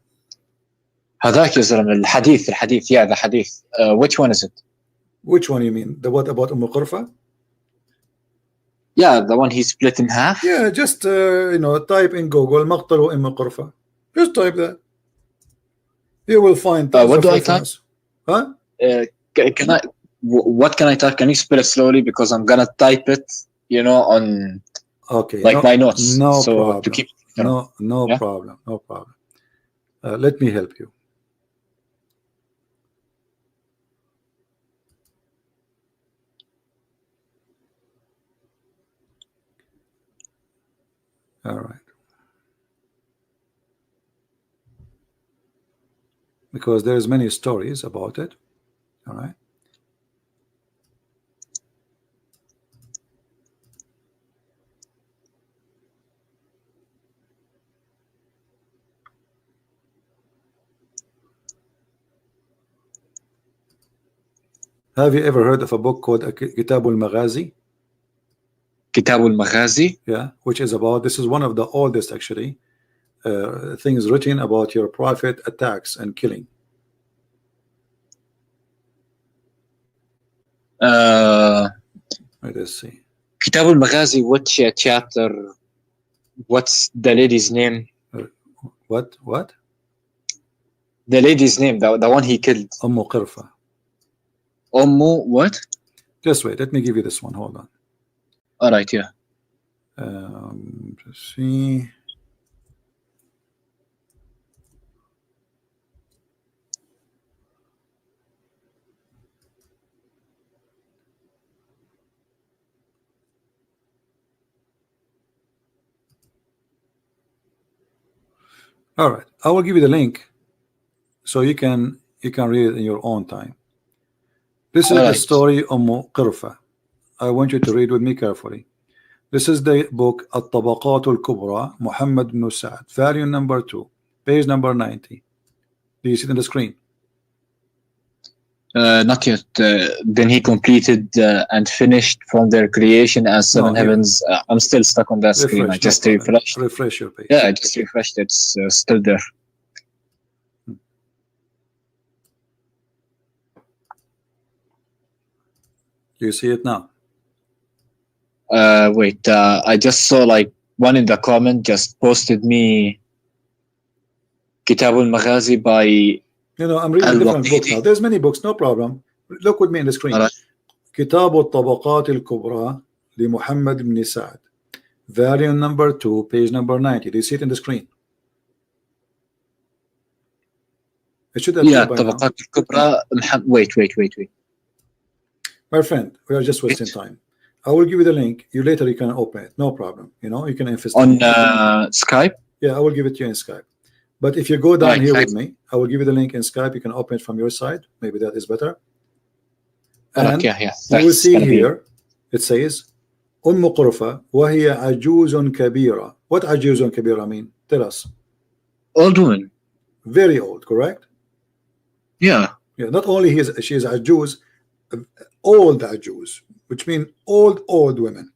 هذاك يا زلمة الحديث yeah, the hadith, which one is it? Which one you mean? The what about Qurfa? Yeah, the one he split in half. Yeah, just you know, type in Google مقتل Qurfa. Just type that. You will find what do I type? Huh? Can I? What can I type? Can you spell it slowly, because I'm gonna type it, you know, on my notes. No so problem. To keep, no yeah? problem. No problem. Let me help you. All right. Because there's many stories about it. All right. Have you ever heard of a book called Kitab al-Maghazi? Kitab al-Maghazi? Yeah, which is about, this is one of the oldest actually things written about your prophet attacks and killing. Let's see. Kitab al-Maghazi, which chapter? What's the lady's name? What? The lady's name, the one he killed. Qurfa. What? Just wait, let me give you this one. Hold on. All right, yeah. Let's see. All right, I will give you the link so you can read it in your own time. This is the story of Qurfa. I want you to read with me carefully. This is the book At-Tabaqat al-Kubra, Muhammad ibn Sa'd, volume number 2, page number 90. Do you see it on the screen? Not yet. Then he completed and finished from their creation as seven heavens. I'm still stuck on that screen. I just refreshed. Refresh your page. Yeah, I just refreshed. It's still there. You see it now? Wait. I just saw like one in the comment just posted me Kitab al-Maghazi by. You know, I'm reading a different book now. There's many books, no problem. Look with me in the screen. Kitab al-Tabaqat al-Kubra li Muhammad ibn Sa'd, volume number 2, page number 90. Do you see it in the screen? It should have Tabaqat al-Kubra. Wait. My friend, we are just wasting time. I will give you the link. Later you can open it. No problem. You know, you can invest on Skype. Yeah, I will give it to you in Skype. But if you go down here with me, I will give you the link in Skype. You can open it from your side. Maybe that is better. And you will see here, it says, Qurfa wa hiya ajuzun kabira. What ajuzun kabira mean? Tell us. Old woman. Very old, correct? Yeah. Yeah. Not only she is ajuz, old ajuz, which means old women.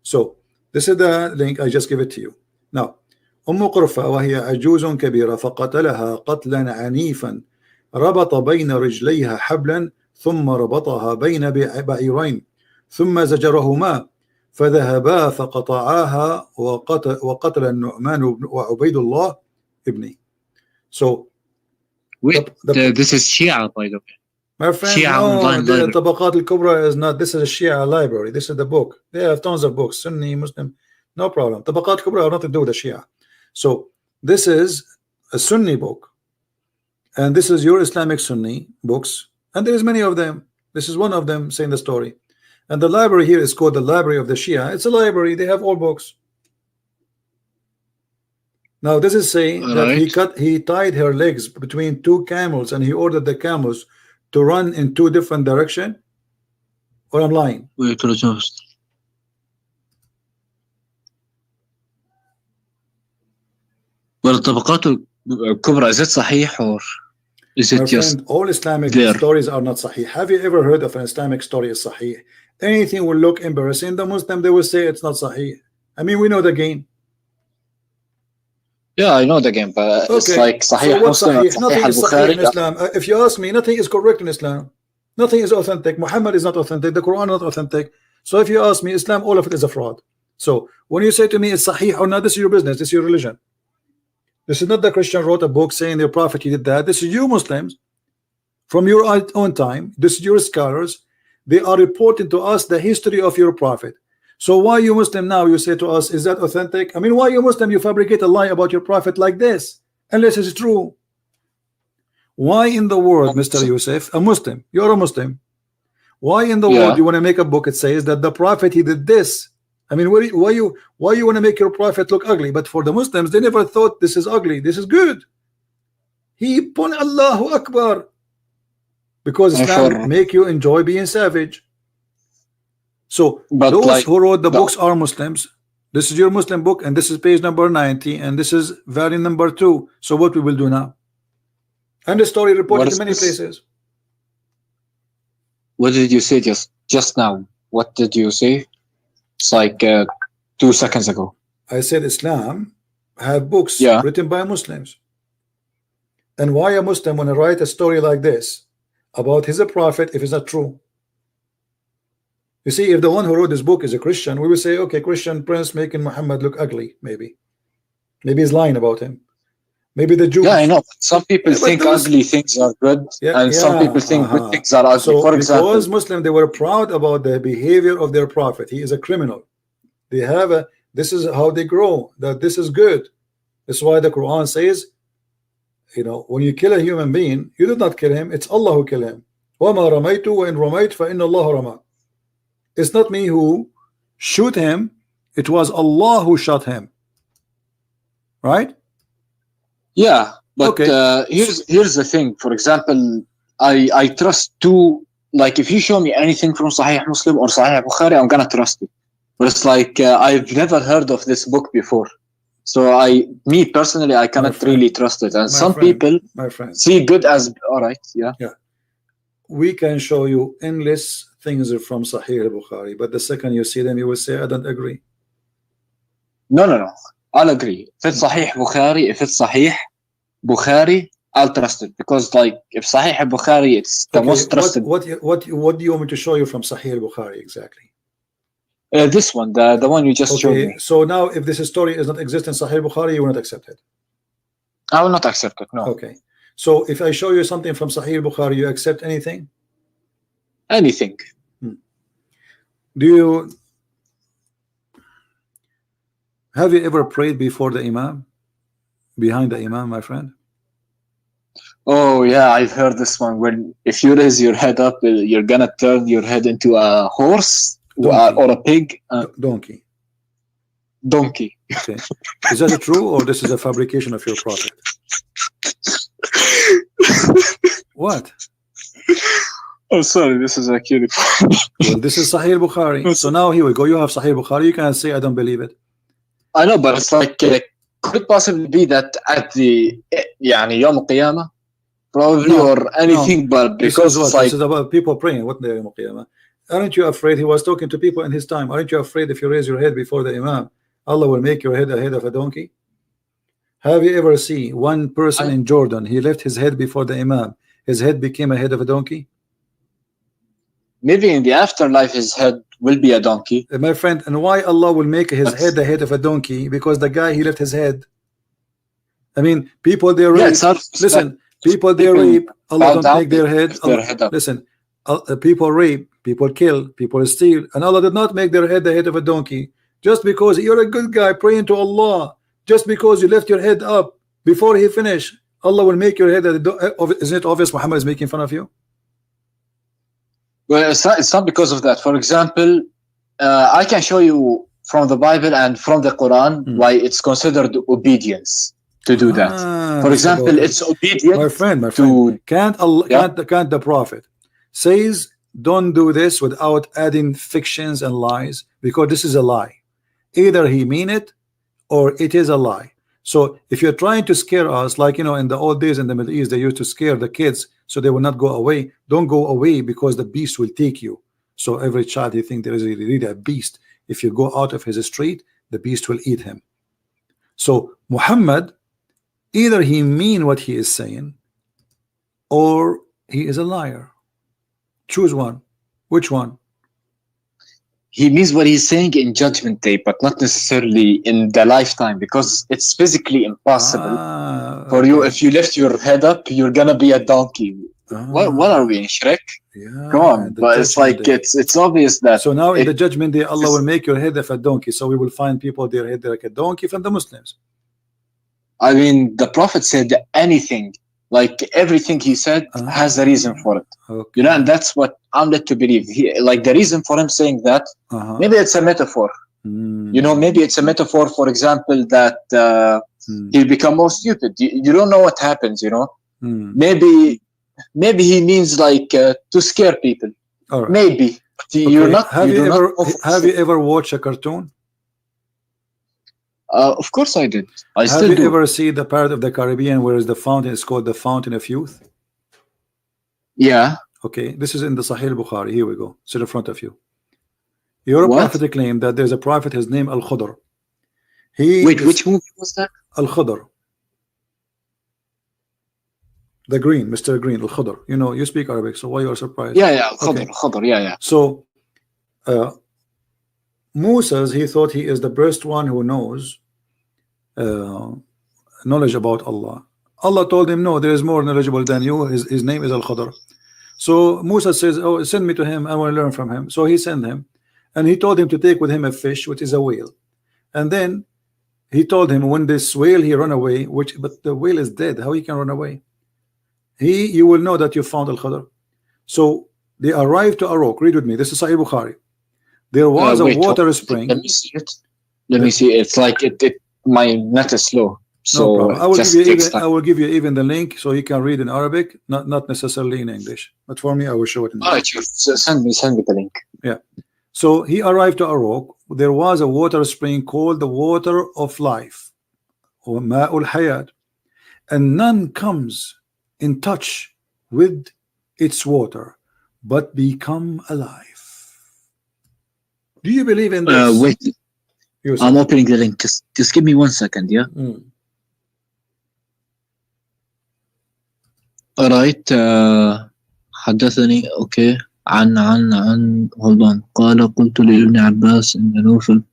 So this is the link. I just give it to you. Now, قرفة وهي عجوز كبيرة فقتلها قتلا عنيفا ربط بين رجليها حبلا ثم ربطها بين بعيرين ثم زجرهما فذهبا فقطعاها وقتل النعمان وعبيد الله ابني. So this is Shia, by the way. My friend, no, the Tabaqat al-Kubra is not. This is a Shia library. This is the book. They have tons of books. Sunni, Muslim, no problem. Tabaqat al-Kubra have nothing to do with the Shia. So this is a Sunni book, and this is your Islamic Sunni books, and there is many of them. This is one of them saying the story. And the library here is called the library of the Shia. It's a library. They have all books. Now this is saying that he tied her legs between two camels and he ordered the camels to run in two different directions. Or I'm lying? والطبقات الكبرى is it صحيح or is it just all Islamic stories are not sahih. Have you ever heard of an Islamic story is sahih? Anything will look embarrassing. The Muslim, they will say it's not sahih. I mean, we know the game. Yeah, I know the game, but it's like Sahih Muslim, Sahih? Nothing is sahih in Islam. If you ask me, nothing is correct in Islam. Nothing is authentic. Muhammad is not authentic. The Quran is not authentic. So if you ask me, Islam, all of it is a fraud. So when you say to me it's sahih or not, this is your business. This is your religion. This is not the Christian wrote a book saying their prophet he did that. This is you Muslims from your own time. This is your scholars. They are reporting to us the history of your prophet. So why you Muslim now you say to us, is that authentic? I mean, why you Muslim you fabricate a lie about your prophet like this unless it's true? Why in the world, Mr. Yousef, a Muslim, you're a Muslim, why in the world you want to make a book it says that the prophet he did this? I mean, why you want to make your prophet look ugly? But for the Muslims, they never thought this is ugly, this is good. He put Allahu Akbar, because Islam make you enjoy being savage. So those who wrote the books are Muslims. This is your Muslim book, and this is page number 90, and this is variant number 2. So what we will do now? And the story reported in many places. What did you say just now? What did you say? It's like 2 seconds ago. I said Islam have books written by Muslims. And why a Muslim want to write a story like this about his prophet if it's not true? You see, if the one who wrote this book is a Christian, we will say, okay, Christian prince making Muhammad look ugly, maybe he's lying about him. Maybe the Jews. Yeah, I know. Some people think ugly things are good, and some people think good things are ugly. So for example, because Muslim, they were proud about the behavior of their prophet. He is a criminal. They have a. This is how they grow. That this is good. That's why the Quran says, you know, when you kill a human being, you did not kill him. It's Allah who killed him. وَمَا رَمَيْتُ وَإِنْ رَمَيْتُ فَإِنَّ اللَّهَ رَمَى. It's not me who shoot him. It was Allah who shot him. Right? Yeah, but here's the thing. For example, I trust like if you show me anything from Sahih Muslim or Sahih Bukhari, I'm gonna trust it. But it's like I've never heard of this book before, so me personally, I cannot really trust it. And some people see good as all right. Yeah. We can show you endless things from Sahih Bukhari, but the second you see them, you will say, I don't agree. No. I'll agree. If it's Sahih Bukhari, I'll trust it, because like if Sahih Bukhari, it's the most trusted. What do you want me to show you from Sahih Bukhari exactly? This one, the one you just showed me. So now, if this story does not exist in Sahih Bukhari, you will not accept it. I will not accept it. No. Okay. So if I show you something from Sahih Bukhari, you accept anything? Anything. Have you ever prayed before the Imam? Behind the Imam, my friend? Oh yeah, I've heard this one. When if you raise your head up, you're gonna turn your head into a horse or a pig. Donkey. Okay. Is that true, or this is a fabrication of your prophet? What? Oh, sorry, this is actually. Well, this is Sahih Bukhari. So now here we go. You have Sahih Bukhari. You can say I don't believe it. I know, but it's like could it possibly be that at the يعني يوم القيامة probably or anything, but because this is about people praying. What the يوم القيامة? Aren't you afraid? He was talking to people in his time. Aren't you afraid if you raise your head before the Imam, Allah will make your head a head of a donkey? Have you ever seen one person in Jordan? He left his head before the Imam. His head became a head of a donkey. Maybe in the afterlife his head will be a donkey. My friend, and why Allah will make his head the head of a donkey? Because the guy, he left his head. I mean, people they rape. Listen, people they rape. Allah don't make their head. Listen, people rape, people kill, people steal, and Allah did not make their head the head of a donkey. Just because you're a good guy praying to Allah, just because you left your head up before he finished, Allah will make your head. Isn't it obvious Muhammad is making fun of you? Well, it's not because of that. For example, I can show you from the Bible and from the Quran why it's considered obedience to do that. For example, it's obedient. My friend, can't the Prophet says don't do this without adding fictions and lies, because this is a lie. Either he mean it or it is a lie. So if you're trying to scare us, like in the old days in the Middle East, they used to scare the kids so they will not go away. Don't go away because the beast will take you. So every child, you think there is really a beast. If you go out of his street, the beast will eat him. So Muhammad, either he mean what he is saying or he is a liar. Choose one. Which one? He means what he's saying in Judgment Day, but not necessarily in the lifetime, because it's physically impossible for you. If you lift your head up, you're gonna be a donkey. What are we in Shrek? Yeah, come on, but it's like it's obvious that. So now in the Judgment Day, Allah will make your head of a donkey. So we will find people their head like a donkey from the Muslims. I mean, the Prophet said anything. Like everything he said has a reason for it, and that's what I'm led to believe. Like the reason for him saying that, maybe it's a metaphor. Maybe it's a metaphor. For example, that he'll become more stupid. You don't know what happens. Maybe he means like to scare people. Right. Maybe you're not. Have you ever watched a cartoon? Of course I did. Have you ever seen the Pirate of the Caribbean where is the fountain? It's called the Fountain of Youth. Yeah. Okay, this is in the Sahih Bukhari. Here we go. It's in front of you. Your prophet claimed that there's a prophet, his name Al-Khudr. Which movie was that? Al-Khudr. The Green, Mr. Green, Al-Khudr. You speak Arabic, so why you are surprised? Yeah, Al-Khudr, Khudr, yeah. So, Moses, he thought he is the best one who knows knowledge about Allah. Allah told him, no, there is more knowledgeable than you. His name is Al-Khudr. So Musa says, oh, send me to him. I want to learn from him. So he sent him, and he told him to take with him a fish, which is a whale. And then he told him, when this whale he run away, but the whale is dead, how he can run away? You will know that you found Al-Khudr. So they arrived to a rock. Read with me. This is Sahih Bukhari. There was a water spring. Let me see it. Let me see. It's like my net is slow. So no I will give you even the link so you can read in Arabic, not necessarily in English. But for me, I will show it in English. All right, send me the link. Yeah. So he arrived to a rock. There was a water spring called the water of life, or Ma'ul Hayat, and none comes in touch with its water but become alive. Do you believe in this? Wait, Yousef. I'm opening the link. Just give me 1 second, yeah. All right. حدثني okay عن hold on. قال قلت لابن عباس إن نوفل.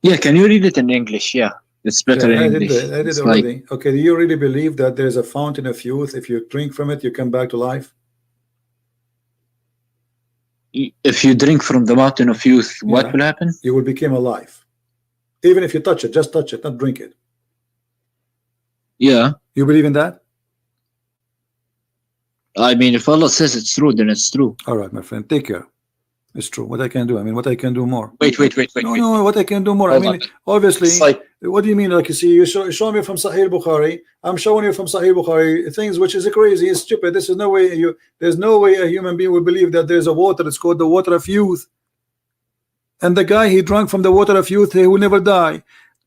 Yeah, can you read it in English? Yeah. It's better in English. I did already. Okay, do you really believe that there is a fountain of youth? If you drink from it, you come back to life? If you drink from the mountain of youth, what will happen? You will become alive. Even if you touch it, just touch it, not drink it. Yeah. You believe in that? I mean, if Allah says it's true, then it's true. All right, my friend, take care. It's true. What I can do? I mean, what I can do more? Wait. No, what I can do more? I mean, obviously. What do you mean? Like you see, you show me from Sahih Bukhari. I'm showing you from Sahih Bukhari things which is crazy, it's stupid. This is no way. There's no way a human being will believe that there's a water. It's called the water of youth. And the guy he drank from the water of youth, he will never die.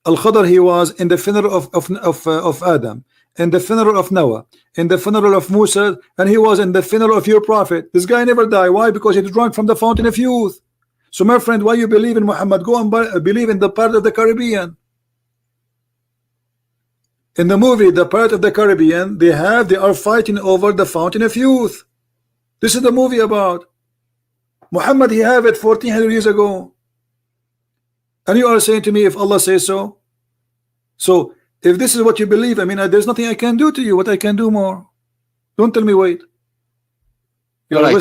Al-Khudr, he was in the funeral of Adam, in the funeral of Noah, in the funeral of Musa, and he was in the funeral of your prophet. This guy never died. Why? Because he drank from the fountain of youth. So my friend, why you believe in Muhammad? Go and believe in the Pirate of the Caribbean. In the movie The Pirate of the Caribbean, they are fighting over the fountain of youth. This is the movie about Muhammad. He have it 1400 years ago, and you are saying to me if Allah says so. So if this is what you believe, I mean, there's nothing I can do to you. What I can do more? Don't tell me wait. You are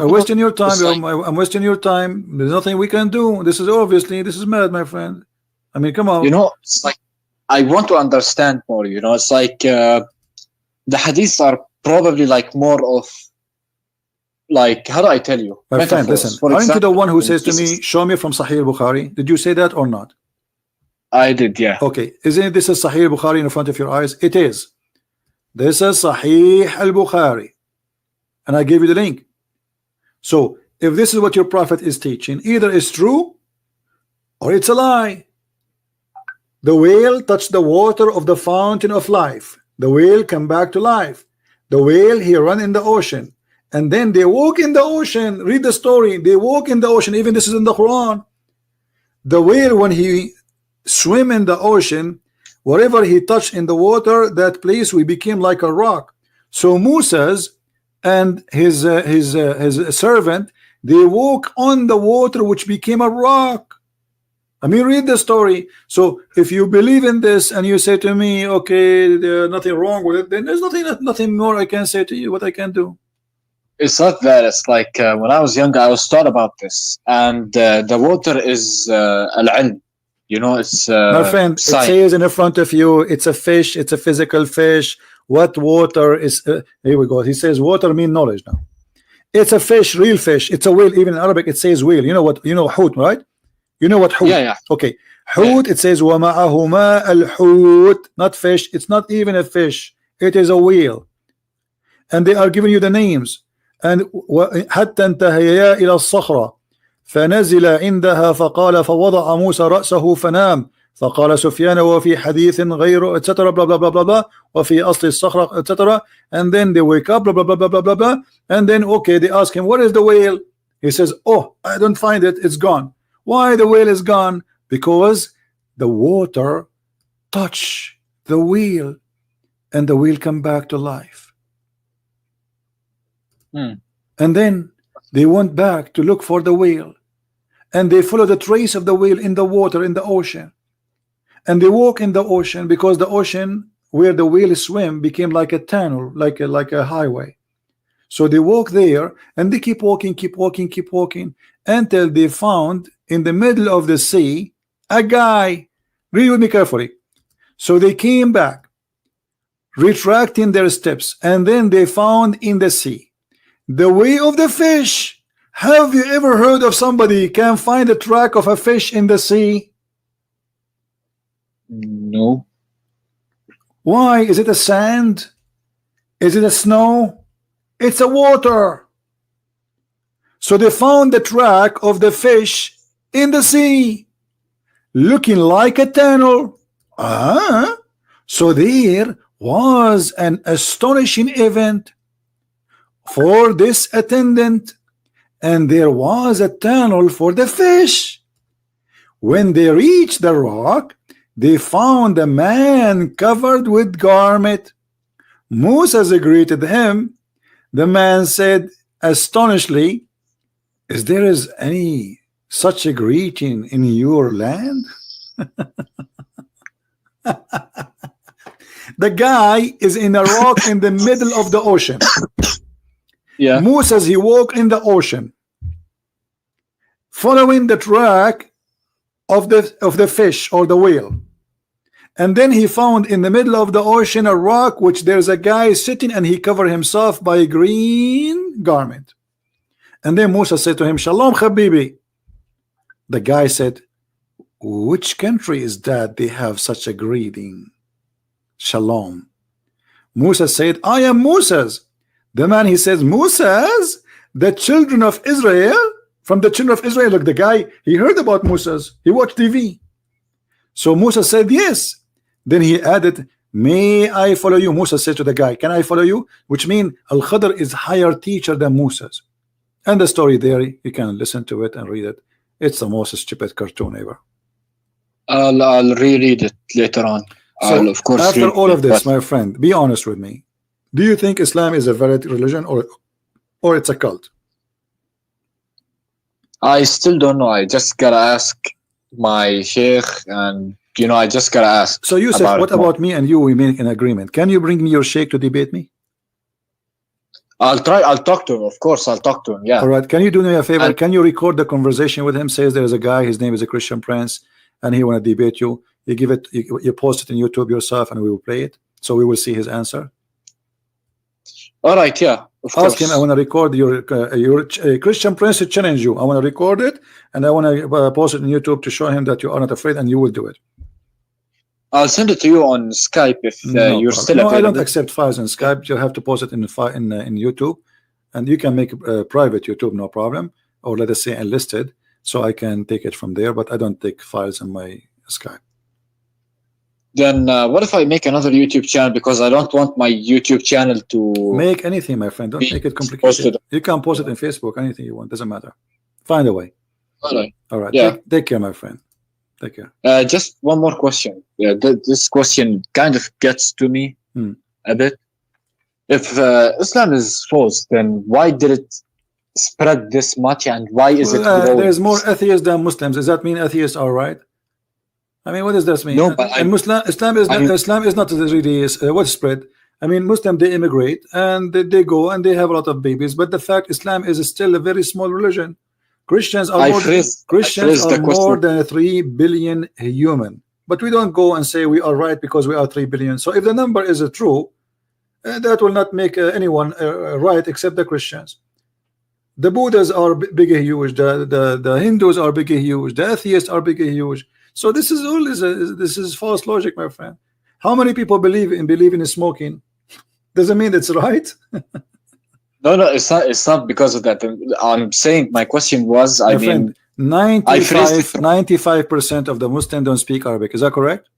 wasting your time. I'm wasting your time. There's nothing we can do. This is mad, my friend. I mean, come on. You know, it's like I want to understand more. You know, it's like the hadiths are probably like more of like, how do I tell you? My friend, listen. Aren't you the one who says to me, "Show me from Sahih Bukhari"? Did you say that or not? I did, yeah. Okay, isn't this is Sahih Bukhari in front of your eyes? It is. This is Sahih al-Bukhari, and I gave you the link. So if this is what your prophet is teaching, either it's true or it's a lie. The whale touched the water of the fountain of life. The whale come back to life. The whale, he run in the ocean, and then they walk in the ocean. Read the story. They walk in the ocean. Even this is in the Quran. The whale, when he swim in the ocean, wherever he touched in the water, that place we became like a rock. So Moses and his servant, they walk on the water which became a rock. I mean, read the story. So if you believe in this and you say to me, okay, there's nothing wrong with it, then there's nothing more I can say to you. What I can do? It's not that. It's like when I was younger, I was taught about this, and the water is al-ilm. You know, it's my friend. Science. It says in front of you, it's a fish. It's a physical fish. What water is? Here we go. He says water mean knowledge now. It's a fish, real fish. It's a whale. Even in Arabic, it says whale. You know what? You know hoot, right? You know what hoot? Yeah. Okay. Hoot. Yeah. It says وَمَعَهُمَا الْحُوت. Not fish. It's not even a fish. It is a whale. And they are giving you the names. And حتى انتهيا إلى الصخرة فنزل عندها فقال فوضع موسى رأسه فنام فقال سفيان وفي حديث غير etc. blah blah blah blah blah وفي أصل الصخرة etc. And then they wake up blah blah blah blah blah blah blah. And then okay, they ask him, what is the whale? He says, oh, I don't find it, it's gone. Why the whale is gone? Because the water touch the whale and the whale come back to life. And then they went back to look for the whale, and they follow the trace of the whale in the water, in the ocean, and they walk in the ocean, because the ocean where the whale swim became like a tunnel, like a highway. So they walk there, and they keep walking until they found in the middle of the sea a guy. Read with me carefully. So they came back, retracting their steps, and then they found in the sea the way of the fish. Have you ever heard of somebody can find a track of a fish in the sea? No. Why? Is it a sand? Is it a snow? It's a water. So they found the track of the fish in the sea, looking like a tunnel. So there was an astonishing event for this attendant, and there was a tunnel for the fish. When they reached the rock, they found a man covered with garment. Moses greeted him. The man said astonishingly, is there any such a greeting in your land? The guy is in a rock in the middle of the ocean. Yeah. Moses, he walked in the ocean, following the track of the fish or the whale, and then he found in the middle of the ocean a rock which there's a guy sitting, and he covered himself by a green garment. And then Moses said to him, Shalom Habibi. The guy said, which country is that they have such a greeting? Shalom. Moses said, I am Moses. The man, he says, Moses, the children of Israel, from the children of Israel. Look, the guy, he heard about Moses. He watched TV. So Moses said, yes. Then he added, may I follow you? Moses said to the guy, can I follow you? Which means Al-Khadr is higher teacher than Moses. And the story there, you can listen to it and read it. It's the most stupid cartoon ever. I'll reread it later on. So of course, after all of this, my friend, be honest with me. Do you think Islam is a valid religion, or it's a cult? I still don't know. I just gotta ask my sheikh, and I just gotta ask. So Yousef, what about me and you? We make an agreement. Can you bring me your sheikh to debate me? I'll try. I'll talk to him. Of course, I'll talk to him. Yeah. All right. Can you do me a favor? Can you record the conversation with him? Says there's a guy. His name is a Christian Prince, and he want to debate you. You give it, you post it in YouTube yourself, and we will play it, so we will see his answer. All right, yeah, of Ask course. him, I want to record your Christian Prince to challenge you. I want to record it, and I want to post it on YouTube to show him that you are not afraid, and you will do it. I'll send it to you on Skype if you're still available. No, I don't accept files on Skype. You have to post it in YouTube, and you can make private YouTube, no problem, or let us say enlisted, so I can take it from there. But I don't take files on my Skype. Then what if I make another YouTube channel, because I don't want my YouTube channel to make anything, my friend. Don't make it complicated. You can post it in Facebook, anything you want, doesn't matter. Find a way. All right. Yeah. Take care, my friend. Take care. Just one more question. Yeah, this question kind of gets to me a bit. If Islam is false, then why did it spread this much, and why is it growing? There's more atheists than Muslims. Does that mean atheists are right? I mean, what does this mean? No, but Islam is not really what spread. I mean, Muslims, they immigrate and they go and they have a lot of babies, but the fact Islam is still a very small religion. Christians are more than 3 billion human, but we don't go and say we are right because we are 3 billion. So if the number is true, that will not make anyone right except the Christians. The Buddhas are big and huge. The Hindus are big and huge. The atheists are big and huge. So this is all this is false logic, my friend. How many people believe in smoking? Doesn't mean it's right. No, it's not because of that. I'm saying my question was, I mean, 95% of the Muslims don't speak Arabic. Is that correct?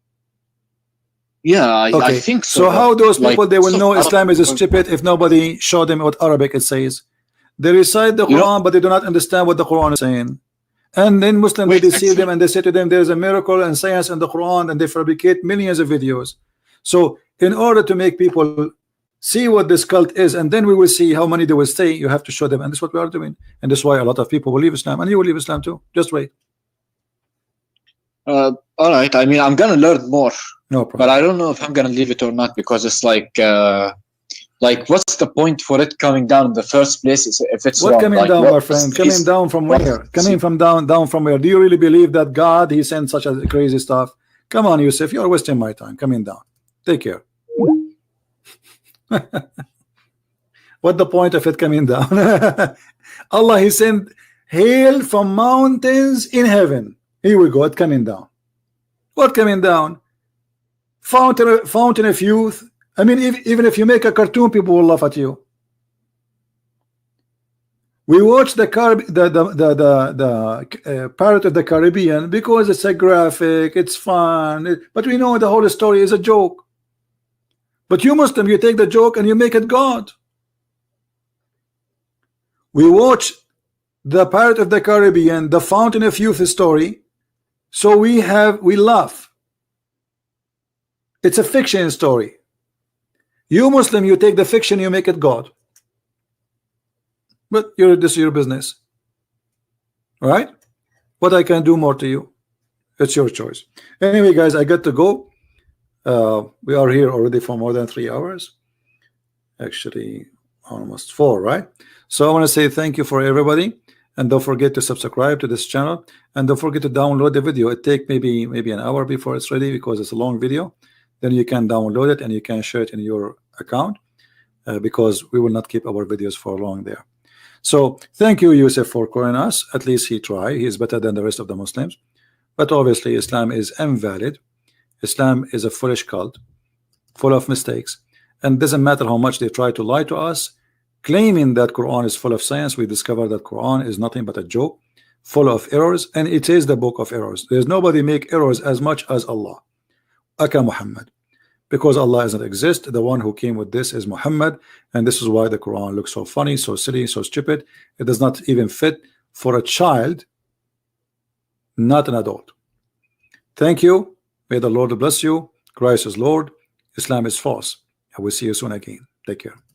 Yeah, okay. I think so. So how those people, they will know Islam is stupid if nobody showed them what Arabic it says? They recite the Quran, but they do not understand what the Quran is saying. And then Muslims, they deceive them and they say to them there's a miracle and science in the Quran, and they fabricate millions of videos. So in order to make people see what this cult is, and then we will see how many they will stay, you have to show them, and this is what we are doing. And that's why a lot of people will leave Islam, and you will leave Islam too. Just wait. All right. I mean, I'm gonna learn more. No problem. But I don't know if I'm gonna leave it or not, because it's like what's the point for it coming down in the first place if it's what wrong? Coming down, my friend? Coming down from where? Coming from down from where? Do you really believe that God, he sent such a crazy stuff? Come on, Yousef, you're wasting my time. Coming down. Take care. What the point of it coming down? Allah, he sent hail from mountains in heaven. Here we go, it coming down. What coming down? Fountain of youth. I mean, even if you make a cartoon, people will laugh at you. We watch the Pirate of the Caribbean because it's a graphic, it's fun, but we know the whole story is a joke. But you Muslim, you take the joke and you make it God. We watch the Pirate of the Caribbean, the Fountain of Youth story, so we laugh. It's a fiction story. You Muslim, you take the fiction, you make it God. But this is your business. All right? What I can do more to you, it's your choice. Anyway, guys, I got to go. We are here already for more than 3 hours. Actually, almost 4, right? So I want to say thank you for everybody. And don't forget to subscribe to this channel. And don't forget to download the video. It takes maybe an hour before it's ready because it's a long video. Then you can download it and you can share it in your account because we will not keep our videos for long there. So thank you, Yousef, for calling us. At least he tried. He is better than the rest of the Muslims. But obviously Islam is invalid. Islam is a foolish cult full of mistakes, and doesn't matter how much they try to lie to us, claiming that Quran is full of science. We discover that Quran is nothing but a joke, full of errors, and it is the book of errors. There's nobody make errors as much as Allah, aka Muhammad, because Allah doesn't exist. The one who came with this is Muhammad, and this is why the Quran looks so funny, so silly, so stupid. It does not even fit for a child, not an adult. Thank you. May the Lord bless you. Christ is Lord. Islam is false. I will see you soon again. Take care.